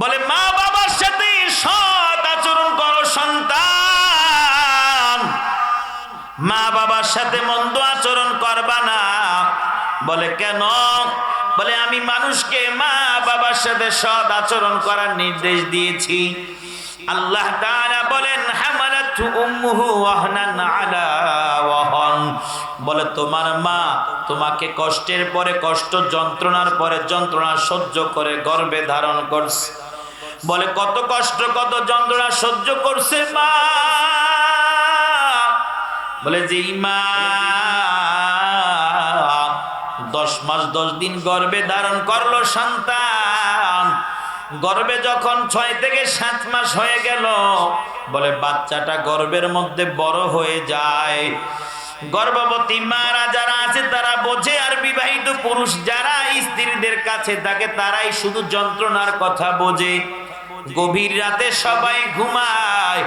বলে মা বাবার সাথে সৎ আচরণ করো সন্তান, মা বাবার সাথে মন্দ আচরণ করবা না। বলে কেন? বলে আমি মানুষকে মা বাবার সাথে সৎ আচরণ করার নির্দেশ দিয়েছি। আল্লাহ তাআলা বলেন হামালাতহু উম্মুহু ওয়াহনান আলা ওয়াহান, বলে তোমার মা তোমাকে কষ্টের পরে কষ্ট, যন্ত্রণার পরে যন্ত্রণা সহ্য করে গর্ভে ধারণ করছে। বলে কত কষ্ট কত যন্ত্রণা সহ্য করছে মা। বলে যে মা 10 মাস 10 দিন গর্ভে ধারণ করলো সন্তান, গর্ভে যখন 6 থেকে 7 মাস হয়ে গেল, বলে বাচ্চাটা গর্ভের মধ্যে বড় হয়ে যায়। গর্ভবতী মারা যারা আছে তারা বোঝে, আর বিবাহিত পুরুষ যারা স্ত্রীদের কাছে থাকে তারাই শুধু যন্ত্রণার কথা বোঝে। গভীর রাতে সবাই ঘুমায়।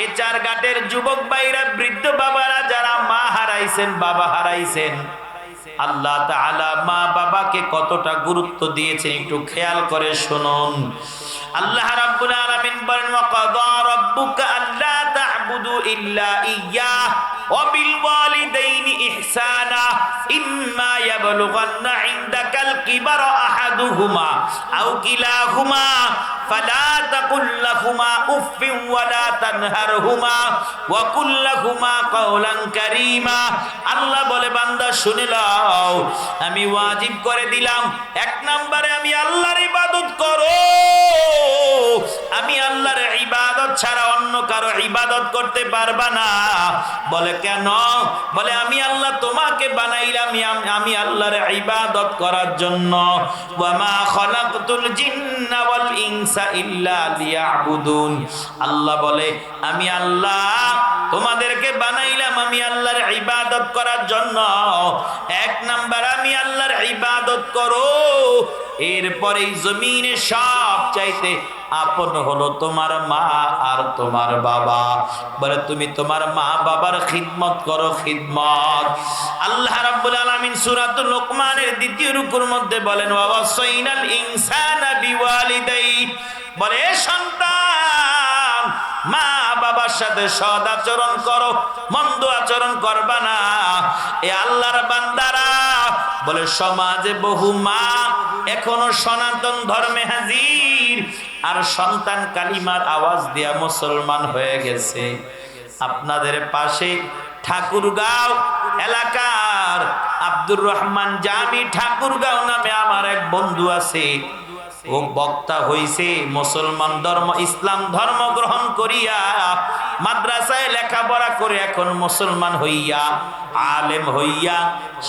এই চার ঘাটের যুবক ভাইরা, বৃদ্ধ বাবারা যারা মা হারাইছেন, বাবা হারাইছেন, আল্লাহ তাআলা মা বাবাকে কতটা গুরুত্ব দিয়েছেন একটু খেয়াল করে শুনুন। আল্লাহ রাব্বুল আলামিন বলেন ওয়া কাদা রাব্বুকা আল্লা তা'বুদু ইল্লা ইয়্যাহ ওয়া বিল ওয়ালিদাইনি ইহসানা ইম্মা ইয়াবলুগান্না ইনদাকাল কিবারা আহাদুহুমা আও কিলাহুমা ফালা তাকুল লাহুমা উফফিন ওয়া লা তানহারহুমা ওয়া কুল লাহুমা কাওলান কারীমা। আল্লাহ বলে বান্দা শুনে নাও, আমি ওয়াজিব করে দিলাম 1 নম্বরে আমি আল্লাহর ইবাদত করো। আমি আল্লাহর ইবাদত ছাড়া অন্য কারো ইবাদত করতে পারবা না। বলে কেন? বলে আমি আল্লাহ তোমাকে বানাইলাম আমি আল্লাহর ইবাদত করার জন্য। ওয়া মা খালাকতুল জিন্না ওয়াল ইনসা ইল্লা লিয়াবুদুন। আল্লাহ বলে আমি আল্লাহ তোমাদেরকে বানাইলাম আমি আল্লাহর ইবাদত করার জন্য। 1 নাম্বার আমি আল্লাহর ইবাদত করো। এরপরে জমিনে সব চাইতে আপন হলো তোমার মা আর তোমার বাবা। বলে তুমি তোমার মা বাবার খিদমত করো, খিদমত। আল্লাহ রাব্বুল আলামিন সূরাতুল লুকমানের 2য় রুকুর মধ্যে বলেন ওয়া ওয়াসাইনাল ইনসানা বিওয়ালিদাইহি, বলে সন্তান মা বাবার সাথে সৎ আচরণ করো, মন্দ আচরণ করবা না। এ আল্লাহর বান্দারা বলে সমাজে বহু মা এখনো সনাতন ধর্মে হাজির, আর সন্তান কালিমার আওয়াজ দিয়া মুসলমান হয়ে গেছে। আপনাদের পাশে ঠাকুরগাঁও এলাকার আব্দুর রহমান জামি ঠাকুরগাঁও নামে আমার এক বন্ধু আছে। ও বক্তা হইছে মুসলমান ধর্ম, ইসলাম ধর্ম গ্রহণ করিয়া মাদ্রাসায় লেখাপড়া করে এখন মুসলমান হইয়া আলেম হইয়া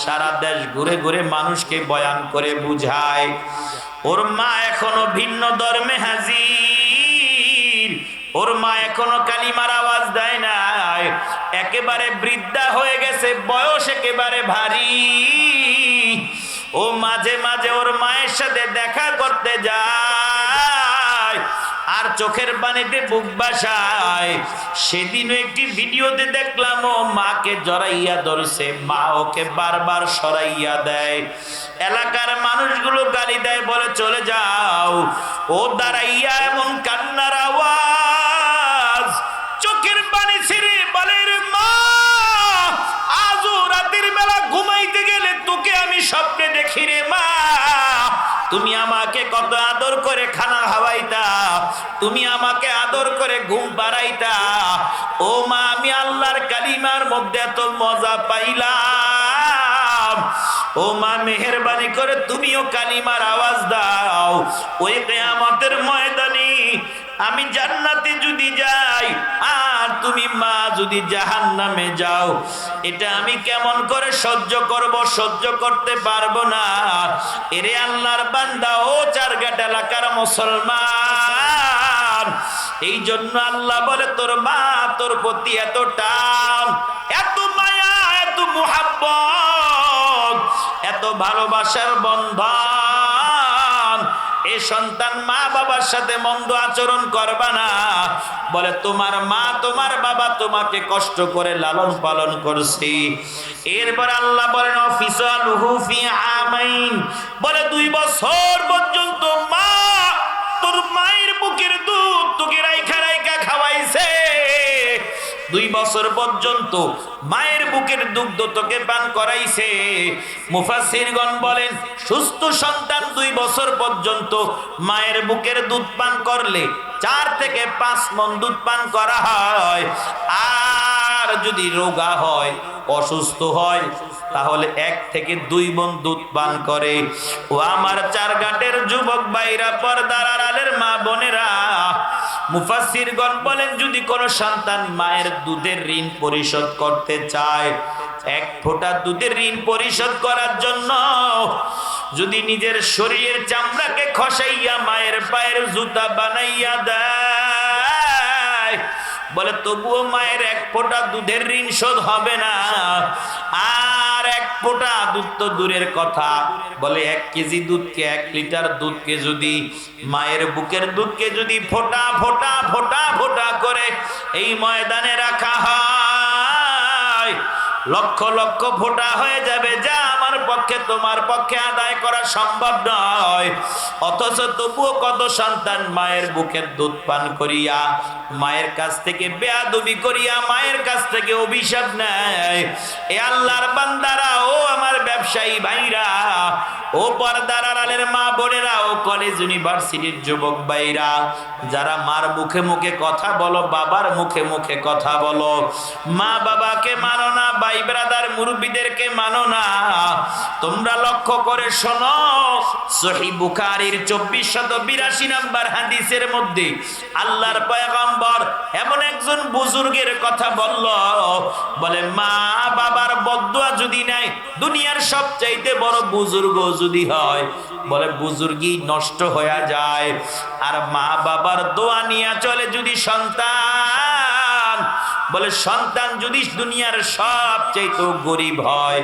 সারা দেশ ঘুরে ঘুরে মানুষকে বয়ান করে বুঝায়। ওর মা এখনো ভিন্ন ধর্মে হাজির, ওর মা এখনো কালিমার আওয়াজ দেয় নাই, একেবারে বৃদ্ধা হয়ে গেছে, বয়স একেবারে ভারী। ও মাঝে মাঝে ওর মায়ের সাথে দেখা করতে যায় আর চোখের পানিতে বুক ভাসায়। সেদিনও একটি ভিডিওতে দেখলাম ও মাকে জড়াইয়া ধরছে, মা ওকে বারবার সরাইয়া দেয়। এলাকার মানুষগুলো গালি দেয়, বলে চলে যাও। ও দাঁড়াইয়া এমন কান্নার আওয়াজ, চোখের পানি ছেড়ে বলে মা আজও রাতের বেলা ঘুমাইতে গেলে তোকে আমি স্বপ্নে দেখি রে মা, তুমি আমাকে কত আদর করে খানা খাওয়াইতা, তুমি আমাকে আদর করে ঘুম পাড়াইতা। ও মা আমি আল্লাহর কালিমার মধ্যে এত মজা পাইলাম, ও মা মেহেরবানি করে তুমিও কালিমার আওয়াজ দাও। ওই কিয়ামতের ময়দানে আমি জান্নাতে যদি যাই আর তুমি মা যদি জাহান্নামে যাও, এটা আমি কেমন করে সহ্য করব? সহ্য করতে পারবো না। এরে আল্লাহর বান্দা, ও চারঘাট এলাকার মুসলমান, এই জন্য আল্লাহ বলে তোর মা তোর প্রতি এত টান, এত মায়া, এত মুহাব্বত, এত ভালোবাসার বন্ধন। এ সন্তান মা বাবার সাথে মন্দ আচরণ করবা না। বলে তোমার মা তোমার বাবা তোমাকে কষ্ট করে লালন পালন করছে। এরপর আল্লাহ বলেন ফিসালুহু ফি আমাইন, বলে 2 বছর পর্যন্ত মা তোর মায়ের বুকের দুধ তোকে রাইখা রাইখা খাওয়াইছে। 2 বছর পর্যন্ত মায়ের বুকের দুগ্ধ তোকে পান করাইছে। মুফাসসিরগণ বলেন সুস্থ সন্তান 2 বছর পর্যন্ত মায়ের বুকের দুধ পান করলে 4 থেকে 5 মণ দুধ পান করা হয়। আর যদি রোগা হয়, অসুস্থ হয়, তাহলে 1 থেকে 2 মণ দুধ পান করে। ও আমার চারঘাটের যুবক ভাইরা, পর্দার আড়ালের মা বোনেরা, মুফাসসিরগণ বলেন যদি কোনো সন্তান মায়ের দুধের ঋণ পরিশোধ করতে চায়, 1 ফোঁটা দুধের ঋণ পরিশোধ করার জন্য যদি নিজের শরীরের চামড়াকে খসাইয়া মায়ের পায়ের জুতা বানাইয়া দেয়, বলে তবুও মায়ের 1 ফোঁটা দুধের ঋণ শোধ হবে না। আর 1 ফোঁটা দুধ তো দূরের কথা, বলে 1 কেজি দুধকে, 1 লিটার দুধকে যদি মায়ের বুকের দুধকে যদি ফোঁটা ফোঁটা ফোঁটা ফোঁটা করে এই ময়দানে রাখা হয়, লক্ষ লক্ষ ফোঁটা হয়ে যাবে, যা আমার পক্ষে তোমার পক্ষে আদায় করা সম্ভব নয়। অথচ তবুও কত সন্তান মায়ের বুকের দুধ পান করিয়া, মায়ের কাছ থেকে বেয়াদবি করিয়া, মায়ের কাছ থেকে অভিশাপ নেয়। এ আল্লাহর বান্দারা, ও আমার ব্যবসায়ী ভাইরা, ও পর্দার আড়ালের মা বোনেরা, ও কলেজ ইউনিভার্সিটির যুবক ভাইরা, যারা মার মুখে মুখে কথা বলো, বাবার মুখে মুখে কথা বলো, মা বাবাকে মানো না, ভাই ব্রাদার মুরব্বিদেরকে মানো না, তোমরা লক্ষ্য করে শোনো। সহিহ বুখারীর 2482 নম্বর হাদিসের মধ্যে আল্লাহর পয়গম্বর এমন একজন বুজুর্গের কথা বলল, বলে মা বাবার বদদুয়া যদি নাই, দুনিয়ার সবচাইতে বড় বুজুর্গ যদি হয়, বলে বুজুর্গি নষ্ট হয়ে যায়। আর মা বাবার দোয়া নিয়ে চলে যদি সন্তান, বলে সন্তান যদি দুনিয়ার সবচাইতে গরিব হয়,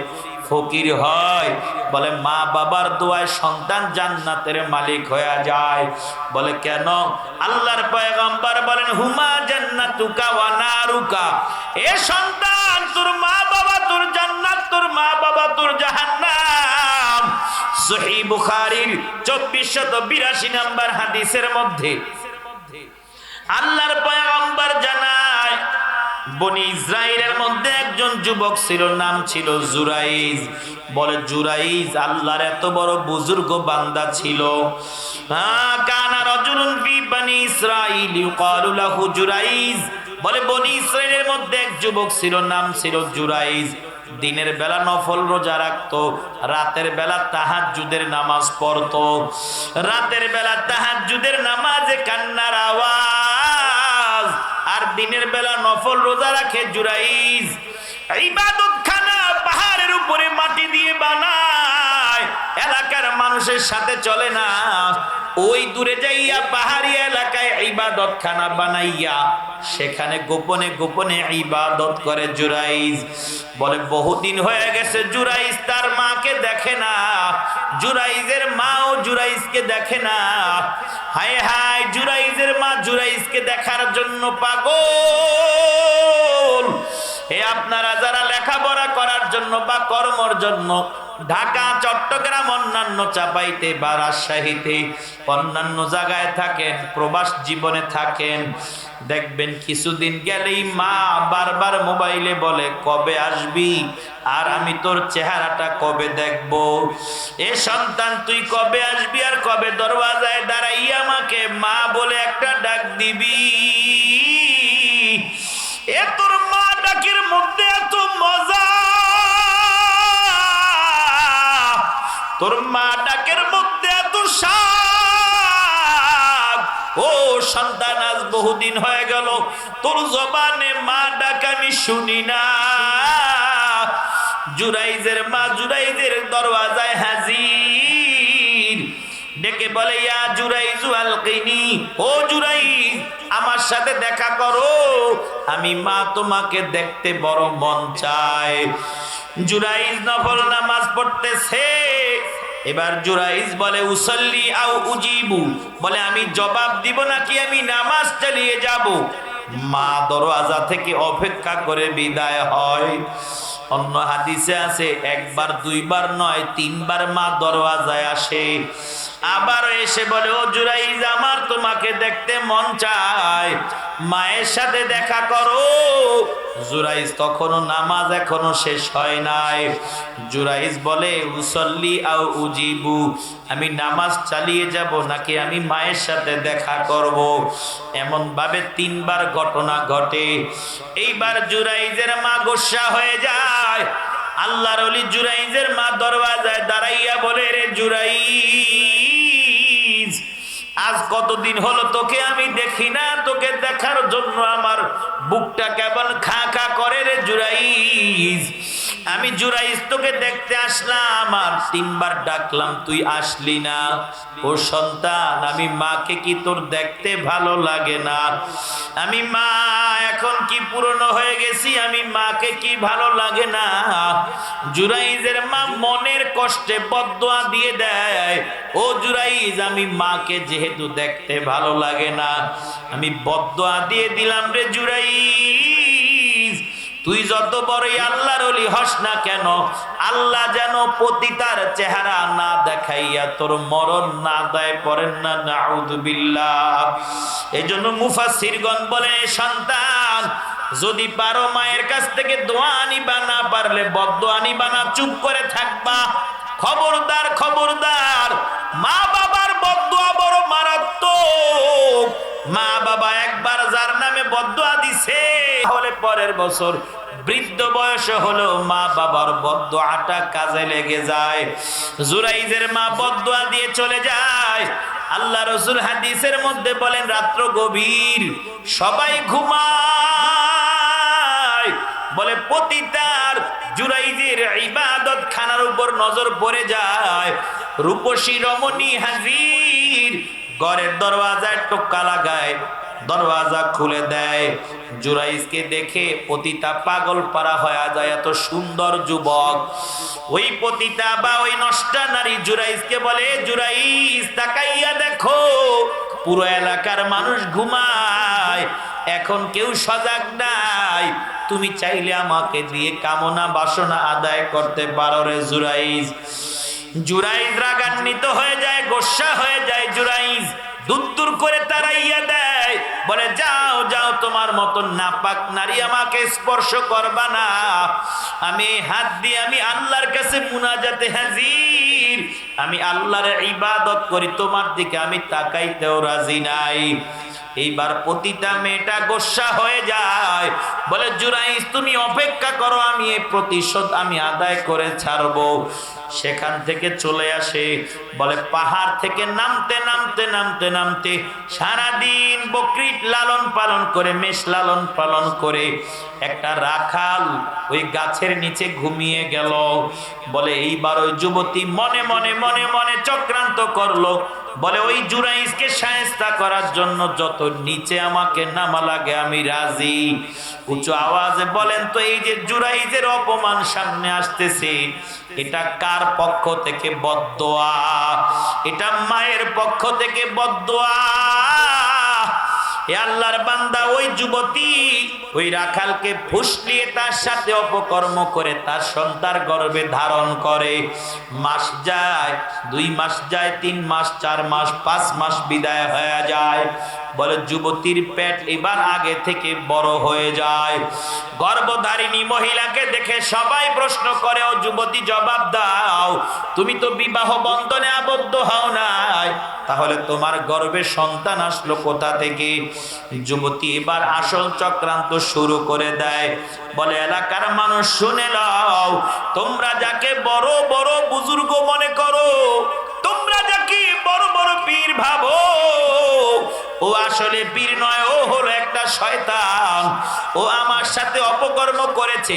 ফকির হয়, বলে মা বাবার দোয়ায় সন্তান জান্নাতের মালিক হয়ে যায়। বলে কেন? আল্লাহর পয়গম্বর বলেন হুমা জান্নাতুকা ওয়া নারুকা, এ সন্তান তোর মা বাবা তোর জান্নাত, তোর মা বাবা তোর জাহান্নাম। সহিহ বুখারীর 2482 নম্বর হাদিসের মধ্যে আল্লাহর পয়গম্বর জানায় বনি ইসরাইলের মধ্যে একজন যুবক ছিল, নাম ছিল জুরাইজ। বলে জুরাইজ আল্লাহর এত বড় বুজুর্গ বান্দা ছিল। কানা রাজুলুন ফি বনি ইসরাইল ইউকালু লাহু জুরাইজ। বলে বনি ইসরাইলের মধ্যে এক যুবক ছিল, নাম ছিল জুরাইজ। দিনের বেলা নফল রোজা রাখতো, রাতের বেলা তাহাজ্জুদের নামাজ পড়তো। রাতের বেলা তাহাজ্জুদের নামাজে কান্নার আওয়াজ, আর দিনের বেলা নফল রোজা রাখে জুরাইজ। ইবাদতখানা পাহাড়ের উপরে মাটি দিয়ে বানায়, এলাকার মানুষের সাথে চলে না। ওই দূরে যাইয়া পাহাড়ি এলাকায় ইবাদতখানা বানাইয়া সেখানে গোপনে গোপনে ইবাদত করে জুরাইজ। বলে বহুদিন হয়ে গেছে জুরাইজ তার মাকে দেখে না, জুরাইজের মাও জুরাইজকে দেখে না। হায় হায়, জুরাইজের মা জুরাইজকে দেখার জন্য পাগল। হে আপনারা যারা লেখাপড়া করার জন্য বা কর্মর জন্য ঢাকা, চট্টগ্রাম, অন্যান্য চাপাইতে বা রাজশাহীতে অন্যান্য জায়গায় থাকেন, প্রবাস জীবনে থাকেন, দেখবেন কিছুদিন গেলেই মা বারবার মোবাইলে বলে কবে আসবি, আর আমি তোর চেহারাটা কবে দেখব। এ সন্তান তুই কবে আসবি আর কবে দরওয়াজায় দাঁড়াইয়া আমাকে মা বলে একটা ডাক দিবি। এ তোর মা ডাকের মধ্যে এত মজা, তোর মা ডাকের মধ্যে এত স্বাদ। ও সন্তান, আজ বহুদিন হয়ে গেল তোর জবানে মা ডাক আমি শুনি না। জুরাইজের মা জুরাইজের দরওয়াজায় হাজির, ডেকে বলে ইয়া জুরাইজু আলকিনি, ও জুরাইজ আমার সাথে দেখা করো, আমি মা তোমাকে দেখতে বড় মন চায়। জুরাইজ নফল নামাজ পড়তেছে। এবার জুরাইজ বলে উসাল্লি আও উজিবু, বলে আমি জবাব দিব নাকি আমি নামাজ চালিয়ে যাব। মা দরওয়াজা থেকে অপেক্ষা করে বিদায় হয়। অন্য হাদিসে আছে একবার দুইবার নয়, তিনবার মা দরওয়াজায় আসে। আবার এসে বলে ও জুরাইজ আমার তোমাকে দেখতে মন চায়, মায়ের সাথে দেখা করো। জুরাইজ তখনও নামাজ এখনো শেষ হয় নাই। জুরাইজ বলে উসল্লি আও উজিবু, আমি নামাজ চালিয়ে যাব নাকি আমি মায়ের সাথে দেখা করব। এমন ভাবে তিনবার ঘটনা ঘটে। এইবার জুরাইজের মা গোসা হয়ে যায়। আল্লাহর ওলি জুরাইজের মা দরওয়াজায় দাঁড়াইয়া বলে রে জুরাইজ, আজ কতদিন হলো তোকে আমি দেখি না, তোকে দেখার জন্য আমার বুকটা কেমন খা খা করে রে জুরাইজ। আমি জুরাইজ তোকে দেখতে আসলাম, আর তিনবার ডাকলাম তুই আসলি না। ও সন্তান, আমি মাকে কি তোর দেখতে ভালো লাগে না? আমি মা এখন কি পুরনো হয়ে গেছি, আমি মাকে কি ভালো লাগে না? জুরাইজের মা মনের কষ্টে বদদোয়া দিয়ে দেয়, ও জুরাইজ আমি মাকে যেহেতু দেখতে ভালো লাগে না, আমি বদদোয়া দিয়ে দিলাম রে জুরাইজ, তুই যত বড়ই আল্লাহর ওলি হস না কেন, আল্লাহ যেন পতিতার চেহারা না দেখাইয়া তোর মরণ না দেয়। পড়েন না নাউযুবিল্লাহ। এজন্য মুফাসসিরগণ বলে সন্তান যদি পারো মায়ের কাছ থেকে দোয়া আনিবা, না পারলে বদদোয়া আনিবা না, চুপ করে থাকবা। খবরদার খবরদার, মা বাবার বদদোয়া বড় মারাত্মক। মা বাবা একবার যার নামে বদদোয়া দিছে, তাহলে পরের বছর বৃদ্ধ বয়সে হলেও মা বাবার বদদোয়াটা কাজে লেগে যায়। জুরাইজের মা বদদোয়া দিয়ে চলে যায়। আল্লাহ রাসূল হাদিসের মধ্যে বলেন রাত্র গভীর, সবাই ঘুমায়। বলে পতিতার জুরাইজের ইবাদত খানার উপর নজর পড়ে যায়। রূপসী রমণী হাজির, ঘরের দরওয়াজায় টোকা লাগায়, দরওয়াজা খুলে দেয়। জুরাইজকে দেখে পতিতা পাগল পারা হয়ে যায়, এত সুন্দর যুবক। ওই পতিতা বা ওই নষ্টা নারী জুরাইজকে বলে জুরাইজ তাকাইয়া দেখো, পুরো এলাকার মানুষ ঘুমায়, এখন কেউ সজাগ নাই, তুমি চাইলে আমাকে দিয়ে কামনা বাসনা আদায় করতে পারো রে জুরাইজ। জুরাইজ রাগান্বিত হয়ে যায়, গোসা হয়ে যায়। জুরাইজ দূর করে তাড়াইয়া দেয়, বলে যাও যাও, তোমার মতন নাপাক নারী আমাকে স্পর্শ করবা না। আমি হাত দিয়ে আমি আল্লাহর কাছে মুনাজাতে হাজির, আমি আল্লাহর ইবাদত করি, তোমার দিকে আমি তাকাইতেও রাজি নাই। এইবার প্রতিটা মেয়েটা গোসা হয়ে যায়, বলে জুরাইজ তুমি অপেক্ষা করো, আমি এই প্রতিশোধ আমি আদায় করে ছাড়বো। সেখান থেকে চলে আসে, বলে পাহাড় থেকে নামতে নামতে নামতে নামতে সারাদিন বকরি লালন পালন করে, মেষ লালন পালন করে একটা রাখাল ওই গাছের নিচে ঘুমিয়ে গেল। বলে এইবার ওই যুবতী মনে মনে মনে মনে চক্রান্ত করলো, বলে ওই জুরাইজকে শায়েস্তা করার জন্য যত নিচে আমাকে নামা লাগে আমি রাজি। উঁচু আওয়াজে বলেন তো, এই যে জুরাইজের অপমান সামনে আসতেছে, এটা কার পক্ষ থেকে বদদোয়া? এটা মায়ের পক্ষ থেকে বদদোয়া। এ আল্লাহর বান্দা ওই যুবতী ওই রাখালকে ফুসলিয়ে তার সাথে অপকর্ম করে তার সন্তান গর্ভে ধারণ করে। মাস যায়, 2 মাস যায়, 3 মাস, 4 মাস, 5 মাস বিদায় হয়ে যায়। বলে যুবতীর পেট এবার আগে থেকে বড় হয়ে যায়। গর্ভধারিণী মহিলাকে দেখে সবাই প্রশ্ন করে, ও যুবতী জবাব দাও, তুমি তো বিবাহ বন্ধনে আবদ্ধ হও নাই, তাহলে তোমার গর্ভে সন্তান আসলো কোথা থেকে? যুবতী এবার আসল চক্রান্ত শুরু করে দেয়। বলে এলাকার মানুষ শুনে নাও, তোমরা যাকে বড় বড় বুজুর্গ মনে করো, তোমরা যাকে বড় বড় পীর ভাবো, ও আসলে পীর নয়, ও হলো একটা শয়তান। ও আমার সাথে অপকর্ম করেছে,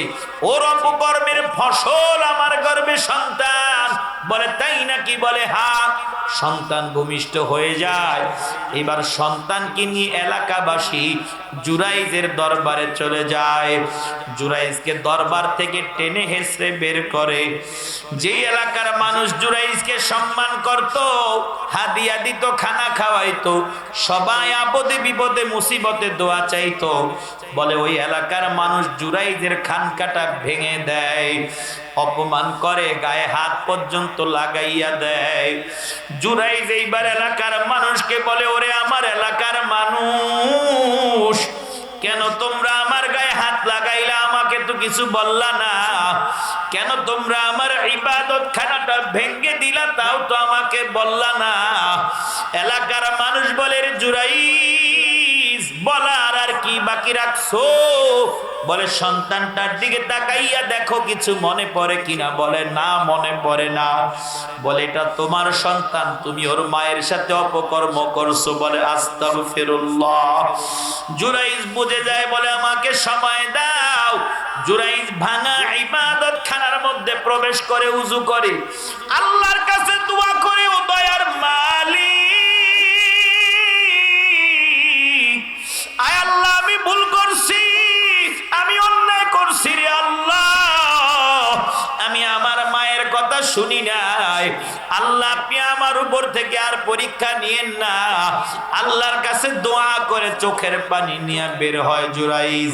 ওর অপকর্মের ফসল আমার গর্ভে সন্তান। বলে তাই নাকি? বলে হ্যাঁ। সন্তান ভূমিষ্ঠ হয়ে যায়। এবার সন্তানকে নিয়ে এলাকাবাসী জুরাইজের দরবারে চলে যায়। জুরাইজকে দরবার থেকে টেনে হেসড়ে বের করে। যেই এলাকার মানুষ জুরাইজকে সম্মান করত, হাদিয়া দিত, খানা খাওয়াইতো, সবাই আপদে বিপদে মুসিবতে দোয়া চাইতো, বলে ওই এলাকার মানুষ জুরাইজের খানকাটা ভেঙে দেয়, অপমান করে, গায়ে হাত পর্যন্ত লাগাইয়া দেয়। জুরাইজ এইবার এলাকার মানুষকে বলে, ওরে আমার এলাকার মানুষ, কেন তোমরা আমার গায়ে হাত লাগাইলা? আমাকে তো কিছু বললা না। কেন তোমরা আমার ইবাদত খানাটা ভেঙে দিলা? তাও তো আমাকে বললা না। এলাকার মানুষ বলে, জুরাইজ বলার আর কি বাকি রাখছো? বলে সন্তানটার দিকে তাকাইয়া দেখো কিছু মনে পড়ে কিনা? বলে না, মনে পড়ে না। বলে এটা তোমার সন্তান, তুমি ওর মায়ের সাথে অপকর্ম করছো। বলে আস্তাগফিরুল্লাহ। জুরাইজ বুঝে যায়, বলে আমাকে সময় দাও। জুরাইজ ভাঙা ইবাদত খানার মধ্যে প্রবেশ করে, উযু করে, আল্লাহর কাছে দোয়া করে, ও দয়ার মালিক, আয় আল্লাহ আমি ভুল করছি, আমি অন্যায় করছি রে আল্লাহ, আমি আমার মায়ের কথা শুনি নাই। আল্লাহ আপনি আমার উপর থেকে আর পরীক্ষা নিয়েন না। আল্লাহর কাছে দোয়া করে চোখের পানি নিয়ে বের হয় জুরাইজ।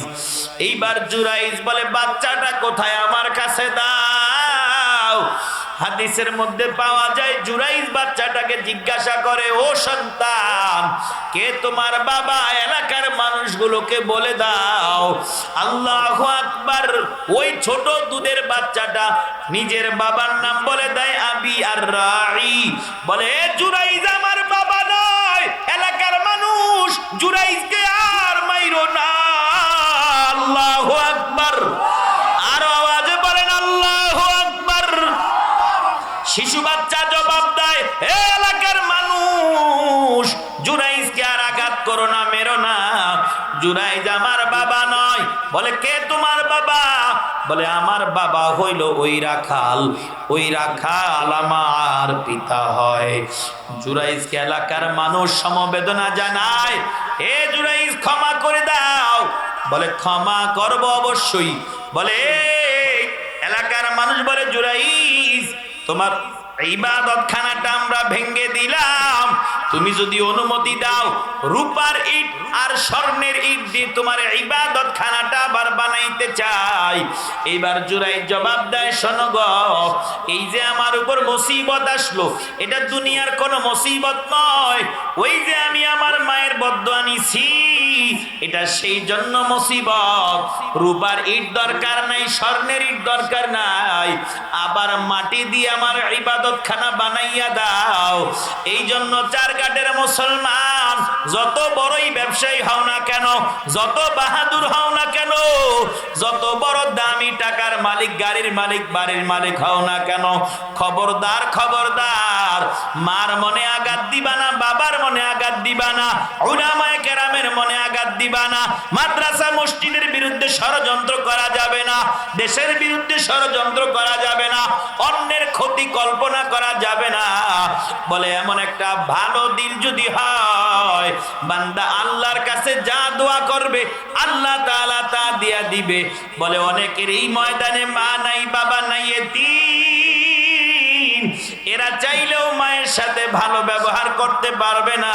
এইবার জুরাইজ বলে, বাচ্চাটা কোথায়? আমার কাছে দাও। হাদিসের মধ্যে পাওয়া যায়, জুরাইজ বাচ্চাটাকে জিজ্ঞাসা করে, ও সন্তান, কে তোমার বাবা? এলাকার মানুষগুলোকে বলে দাও। আল্লাহু আকবার। ওই ছোট দুধের বাচ্চাটা নিজের বাবার নাম বলে দেয়, আবি আর রাই। বলে জুরাইজ আমার বাবা নয়। এলাকার মানুষ, জুরাইজকে আর মাইরো না। আল্লাহু আকবার। আর আওয়াজে বলেন আল্লাহু আকবার। শিশু বাচ্চা জবাব দেয়, হে এলাকার মানুষ, জুরাইজকে আর আঘাত করো না, মেরো না। জুরাইজ আমার বাবা নয়। বলে কে তোমার বাবা? বলে আমার বাবা হইল ওই রাখাল, ওই রাখাল আমার পিতা হয়। জুরাইজকে এলাকার মানুষ সমবেদনা জানায়, হে জুরাইজ ক্ষমা করে দাও। বলে ক্ষমা করব অবশ্যই। বলে এলাকার মানুষ বলে, জুরাইজ তোমার ইবাদত খানাটা আমরা ভেঙে দিলাম, তুমি যদি অনুমতি দাও রূপার ইট আর স্বর্ণের ইট দিয়ে তোমার ইবাদত খানাটা আবার বানাইতে চাই। এবার জুরাই জবাব দেয়, শোনো গো, এই যে আমার উপর মুসিবত আসলো, এটা দুনিয়ার কোনো মুসিবত নয়, ওই যে আমি আমার মায়ের বদদুয়া নিছি এটা সেই জন্য মুসিবত। রূপার ইট দরকার নাই, স্বর্ণের ইট দরকার নাই, আবার মাটি দিয়ে আমার ইবাদত খানা বানাইয়া দাও। এই জন্য চারঘাটের মুসলমান, যত বড়ই ব্যবসায়ী হও না কেন, যত বাহাদুর হও না কেন, যত বড় দামি টাকার মালিক, গাড়ির মালিক, বাড়ির মালিক হও না কেন, খবরদার খবরদার, মার মনে আঘাত দিবা না, বাবার মনে আঘাত দিবা না, উলামায়ে কেরামের মনে আঘাত দিবা না, মাদ্রাসা মসজিদের বিরুদ্ধে ষড়যন্ত্র করা যাবে না, দেশের বিরুদ্ধে ষড়যন্ত্র করা যাবে না, অন্যের ক্ষতি কল্পনা করা যাবে না। বলে এমন একটা ভালো দিল যদি হয়, বান্দা আল্লাহর কাছে যা দোয়া করবে আল্লাহ তাআলা তা দিয়া দিবে। বলে অনেকের এই ময়দানে মা নাই, বাবা নাই, এতিম, এরা চাইলেও মায়ের সাথে ভালো ব্যবহার করতে পারবে না।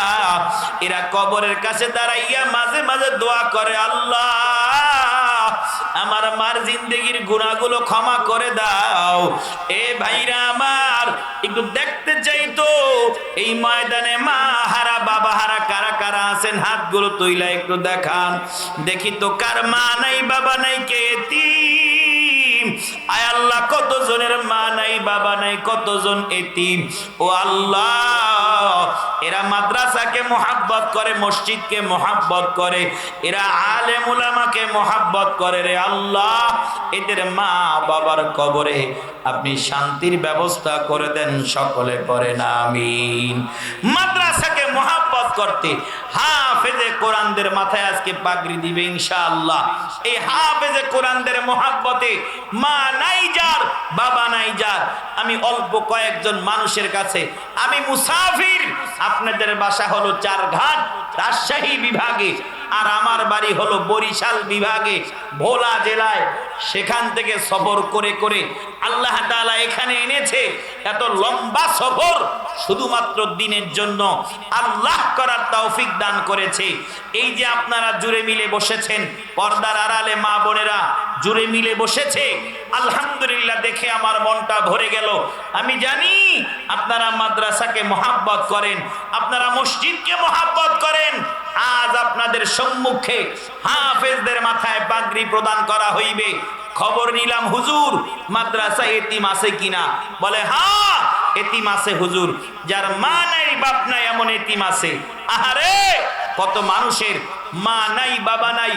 এরা কবরের কাছে দাঁড়াইয়া মাঝে মাঝে দোয়া করে, আল্লাহ আমার মার জিন্দেগির গুনাহগুলো ক্ষমা করে দাও। এ ভাইরা আমার, একটু দেখতে চাই তো এই ময়দানে মা হারা, বাবা হারা কারা কারা আছেন, হাতগুলো তুইলা একটু দেখান দেখি তো, কার মা নাই, বাবা নাই, কে এতিম। আয় আল্লাহ, কতজনের মা নাই, বাবা নাই, কতজন এতিম। ও আল্লাহ, এরা মাদ্রাসাকে মোহাব্বত করে, মসজিদকে মোহাব্বত করে, এরা আলেম উলামাকে মোহাব্বত করে রে আল্লাহ, এদের মা বাবার কবরে আপনি শান্তির ব্যবস্থা করে দেন, সকলে পড়েন আমিন। মাদ্রাসাকে মোহাব্বত করতে হাফেজে কোরআনদের মাথায় আজকে পাগড়ি দিবে ইনশাআল্লাহ। এই হাফেজে কোরআনদের মোহাব্বতে মা নাই যার, বাবা নাই যার, আমি অল্প কয়েকজন মানুষের কাছে, আমি মুসাফির, আপনাদের বাসা হলো চারঘাট রাজশাহী বিভাগে, আর আমার বাড়ি হলো বরিশাল বিভাগে ভোলা জেলায়। সেখান থেকে সফর করে করে আল্লাহ তাআলা এখানে এনেছে। এত লম্বা সফর শুধুমাত্র দিনের জন্য আল্লাহ করার তৌফিক দান করেছে। এই যে আপনারা জুড়ে মিলে বসেছেন, পর্দার আড়ালে মা বোনেরা জুড়ে মিলে বসেছে, আলহামদুলিল্লাহ, দেখে আমার মনটা ভরে গেল। আমি জানি আপনারা মাদ্রাসাকে মোহাব্বত করেন, আপনারা মসজিদকে মোহাব্বত করেন। আজ আপনাদের সম্মুখে হাফেজদের মাথায় পাগড়ি প্রদান করা হইবে। খবর নিলাম হুজুর, মাদ্রাসা এতিম আছে কিনা? বলে হ্যাঁ এতিম আছে হুজুর, যার মা নাই বাপ নাই এমন এতিম আছে। আহারে, কত মানুষের মা নাই, বাবা নাই,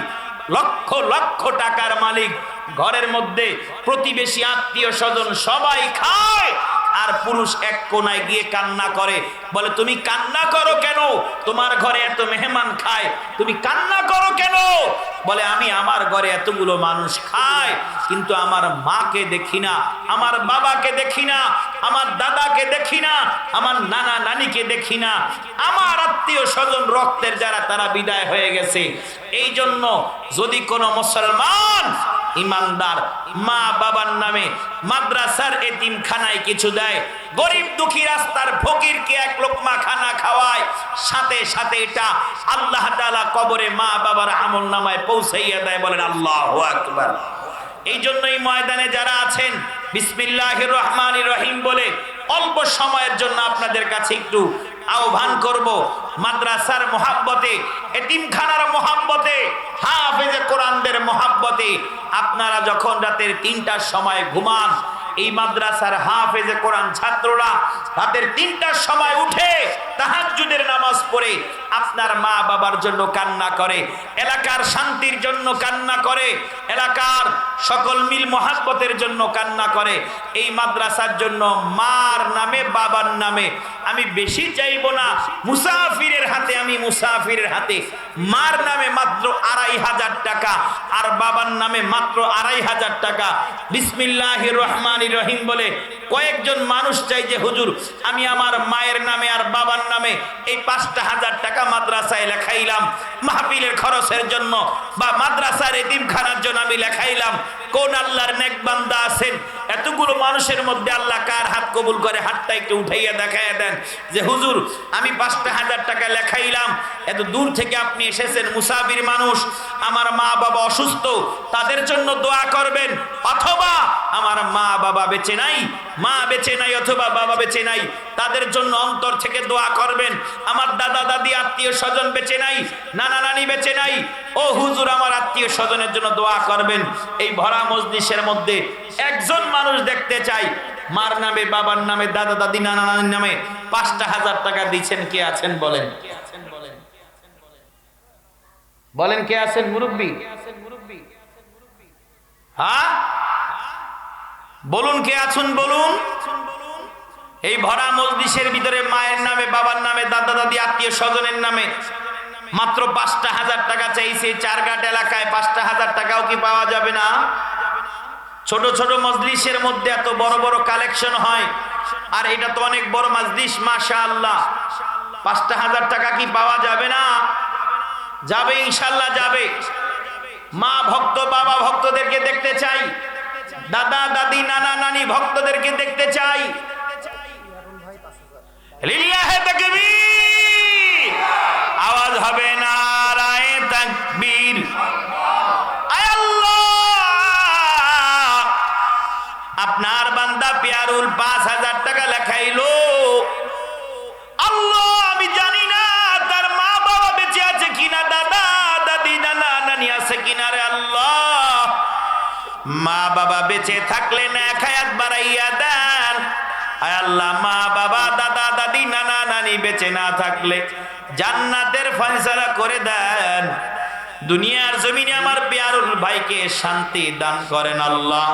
লক্ষ লক্ষ টাকার মালিক, ঘরের মধ্যে প্রতিবেশী আত্মীয় স্বজন সবাই খায়, আর পুরুষ এক কোনায় গিয়ে কান্না করে। বলে তুমি কান্না করো কেন? তোমার ঘরে এত মেহমান খায়, তুমি কান্না করো কেন? বলে আমি আমার ঘরে এতগুলো মানুষ খায়, কিন্তু আমার মাকে দেখি না, আমার বাবাকে দেখি না, আমার দাদাকে দেখি না, আমার নানা নানিকে দেখি না, আমার আত্মীয় স্বজন রক্তের যারা তারা বিদায় হয়ে গেছে। এই জন্য যদি কোনো মুসলমান ইমানদার মা বাবার নামে মাদ্রাসার এতিমখানায় কিছু দেয়, গরিব দুঃখী রাস্তার ফকিরকে এক লোকমা খানা খাওয়ায়, সাথে সাথে এটা আল্লাহ তাআলা কবরে মা বাবার আমলনামায় পৌঁছাইয়া দেয়। বলেন আল্লাহু আকবার। এই জন্যই ময়দানে যারা আছেন বিসমিল্লাহির রহমানির রহিম বলে অল্প সময়ের জন্য আপনাদের কাছে একটু আহ্বান করব, মাদ্রাসার মোহাব্বতে, এতিমখানার মোহাব্বতে, হাফেজে কোরআনদের মোহাব্বতে আপনারা যখন রাতের ৩টার সময় ঘুমান, এই মাদ্রাসার হাফেজে কোরআন ছাত্ররা রাতের ৩টার সময় উঠে তাহাজ্জুদের নামাজ পড়ে আপনার মা বাবার জন্য কান্না করে, এলাকার শান্তির জন্য কান্না করে, এলাকার সকল মিল মোহাব্বতের জন্য কান্না করে। এই মাদ্রাসার জন্য মার নামে বাবার নামে আমি বেশি চাইব না, মুসাফিরের হাতে, আমি মুসাফিরের হাতে মার নামে মাত্র ২৫০০ টাকা আর বাবার নামে মাত্র ২৫০০ টাকা বিসমিল্লাহির রহমানির রহিম বলে কয়েকজন মানুষ চাই যে হুজুর আমি আমার মায়ের নামে আর বাবার নামে এই ৫০০০ টাকা মাদ্রাসায় লেখাইলাম, মাহফিলের খরচের জন্য বা মাদ্রাসার এতিমখানার জন্য আমি লেখাইলাম। কোন আল্লাহর নেক বান্দা আছেন এতগুলো মানুষের মধ্যে আল্লাহ কার হাত কবুল করে? হাতটা একটু উঠাইয়া দেখাইয়া দেন যে হুজুর আমি 5,000 টাকা লেখাইলাম, এত দূর থেকে আপনি এসেছেন, মুসাফির মানুষ, আমার মা বাবা অসুস্থ, তাদের জন্য দোয়া করবেন, অথবা আমার মা বাবা বেঁচে নাই, মা বেঁচে নাই অথবা বাবা বেঁচে নাই, তাদের জন্য অন্তর থেকে দোয়া করবেন। আমার দাদা দাদি আত্মীয় স্বজন বেঁচে নাই, নানা নানি বেঁচে নাই, ও হুজুর আমার আত্মীয় স্বজনের জন্য দোয়া করবেন। এই ভরা মজলিসের মধ্যে একজন মানুষ দেখতে চাই মার নামে, বাবার নামে, দাদা দাদি নানা নানির নামে 5,000 টাকা দিচ্ছেন, কে আছেন বলেন? বলেন কে আছেন মুরব্বী? হ্যাঁ বলুন কে আছেন বলুন। এই ভরা মজলিসের ভিতরে মায়ের নামে, বাবার নামে, দাদা দাদি আত্মীয় স্বজনের নামে মাত্র 5,000 টাকা চাইছে। চারঘাট এলাকায় 5,000 টাকাও কি পাওয়া যাবে না? ছোট ছোট মজলিসের মধ্যে এত বড় বড় কালেকশন হয়, আর এটা তো অনেক বড় মজলিস, মাশাআল্লাহ। 5,000 টাকা কি পাওয়া যাবে না? যাবে, ইনশাআল্লাহ যাবে। মা ভক্ত, বাবা ভক্তদেরকে দেখতে চাই, দাদা দাদি নানা নানি ভক্তদেরকে দেখতে চাই। লিল্লাহে তাকবীর, আওয়াজ হবে নারায়ে তাকবীর। আল্লাহ, আপনার বান্দা পিয়ারুল 5,000 টাকা লেখাইলো। আল্লাহ, আমি জানি না তার মা বাবা বেঁচে আছে কিনা, দাদা দাদি নানা নানি আছে কিনা রে আল্লাহ। মা বাবা বেঁচে থাকলে না এক হায়াত বাড়াইয়া দেন। আয় আল্লাহ, মা বাবা দাদা দাদি নানা নানি বেঁচে না থাকলে জান্নাতের ফয়সালা করে দেন। দুনিয়ার জমিনে আমার পিয়ারুল ভাইকে শান্তি দান করেন আল্লাহ।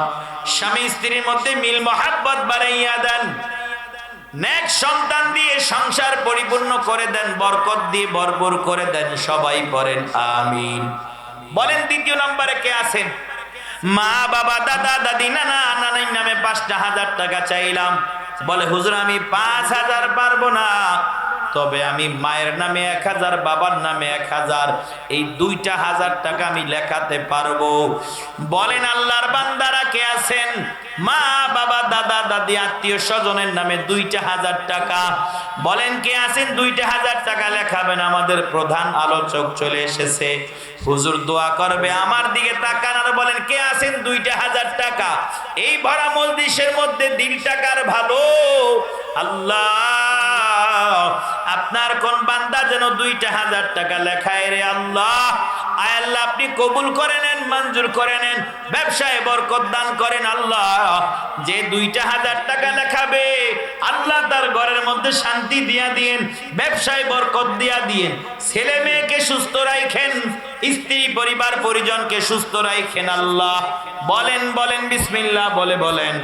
স্বামী স্ত্রীর মধ্যে মিল মহাব্বত বাড়াইয়া দেন। নেক সন্তান দিয়ে সংসার পরিপূর্ণ করে দেন, বরকত দিয়ে ভরপুর করে দেন। সবাই পড়েন আমিন। বলেন দ্বিতীয় নম্বরে কে আছেন? মা বাবা দাদা দাদি নানা নানির নামে 5,000 টাকা চাইলাম। বলে হুজুর আমি 5,000 পারবো না, তবে আমি মায়ের নামে 1,000, বাবার নামে 1,000, এই 2,000 টাকা আমি লেখাতে পারবো। বলেন আল্লাহর বান্দারা কে আছেন? মা বাবা দাদা দাদি আত্মীয় স্বজনের নামে 2,000 টাকা। বলেন কে আছেন 2,000 টাকা লেখাবেন? আমাদের প্রধান আলোচক চলে এসেছে, হুজুর দোয়া করবে। আমার দিকে তাকান আর বলেন কে আছেন 2,000 টাকা? এই ভরা মজলিসের মধ্যে দিল টাকার ভালো। আল্লাহ, আপনার কোন বান্দা যেন 2,000 টাকা লেখায় রে আল্লাহ। আয় আল্লাহ, আপনি কবুল করে নেন, মঞ্জুর করে নেন, ব্যবসায় বরকত দান করেন আল্লাহ। যে 2,000 টাকা লেখাবে আল্লাহ তার ঘরের মধ্যে শান্তি দিয়া দিয়েন, ব্যবসায় বরকত দিয়া দিয়েন, ছেলে মেয়েকে সুস্থ রাখেন, স্ত্রী পরিবার পরিজনকে সুস্থ রাখেন আল্লাহ। বলেন বলেন বিসমিল্লাহ বলে বলেন।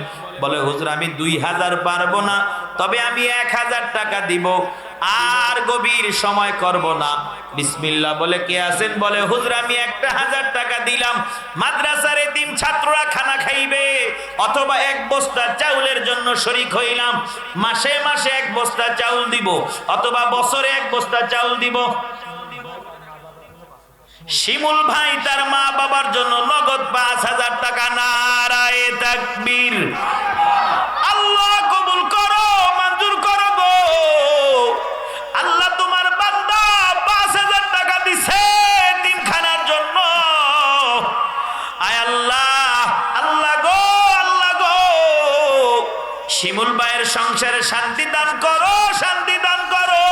বলে হুজুর আমি 2,000 পারবো না, তবে আমি 1,000 টাকা দিব, আর গভীর সময় করব না। বিসমিল্লাহ বলে কে আছেন? বলে হুজুর আমি 1,000 টাকা দিলাম, মাদ্রাসার এতিম ছাত্ররা খানা খাইবে, অথবা 1 বস্তা চাউলের জন্য শরীক হইলাম, মাসে মাসে 1 বস্তা চাউল দিব, অথবা বছরে 1 বস্তা চাউল দিব। শিমুল ভাই তার মা বাবার জন্য নগদ 5,000 টাকা। নারায়ে তাকবীর। আল্লাহ কবুল করো, মঞ্জুর করো গো আল্লাহ। তোমার বান্দা 5,000 টাকা দিছে তিনখানার জন্য। আয় আল্লাহ, আল্লাহ গো, আল্লাহ গো, শিমুল ভাইয়ের সংসারে শান্তি দান করো, শান্তি দান করো।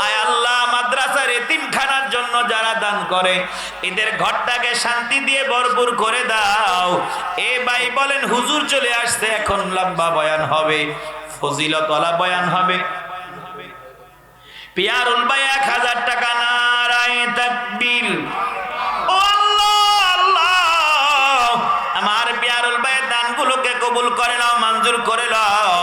আয় আল্লাহ, মাদ্রাসার এতিমখানার জন্য যারা দান করে এদের ঘরটাকে শান্তি দিয়ে ভরপুর করে দাও। এ ভাই বলেন হুজুর চলে আসছে, এখন লম্বা বয়ান হবে, ফজিলতওয়ালা বয়ান হবে। পিয়ারুল ভাই 1,000 টাকা। নারায়ে তাকবীর। ও আল্লাহ, আল্লাহ আমার পিয়ারুল ভাইয়ের দানগুলোকে কবুল করে নাও, মঞ্জুর করে নাও।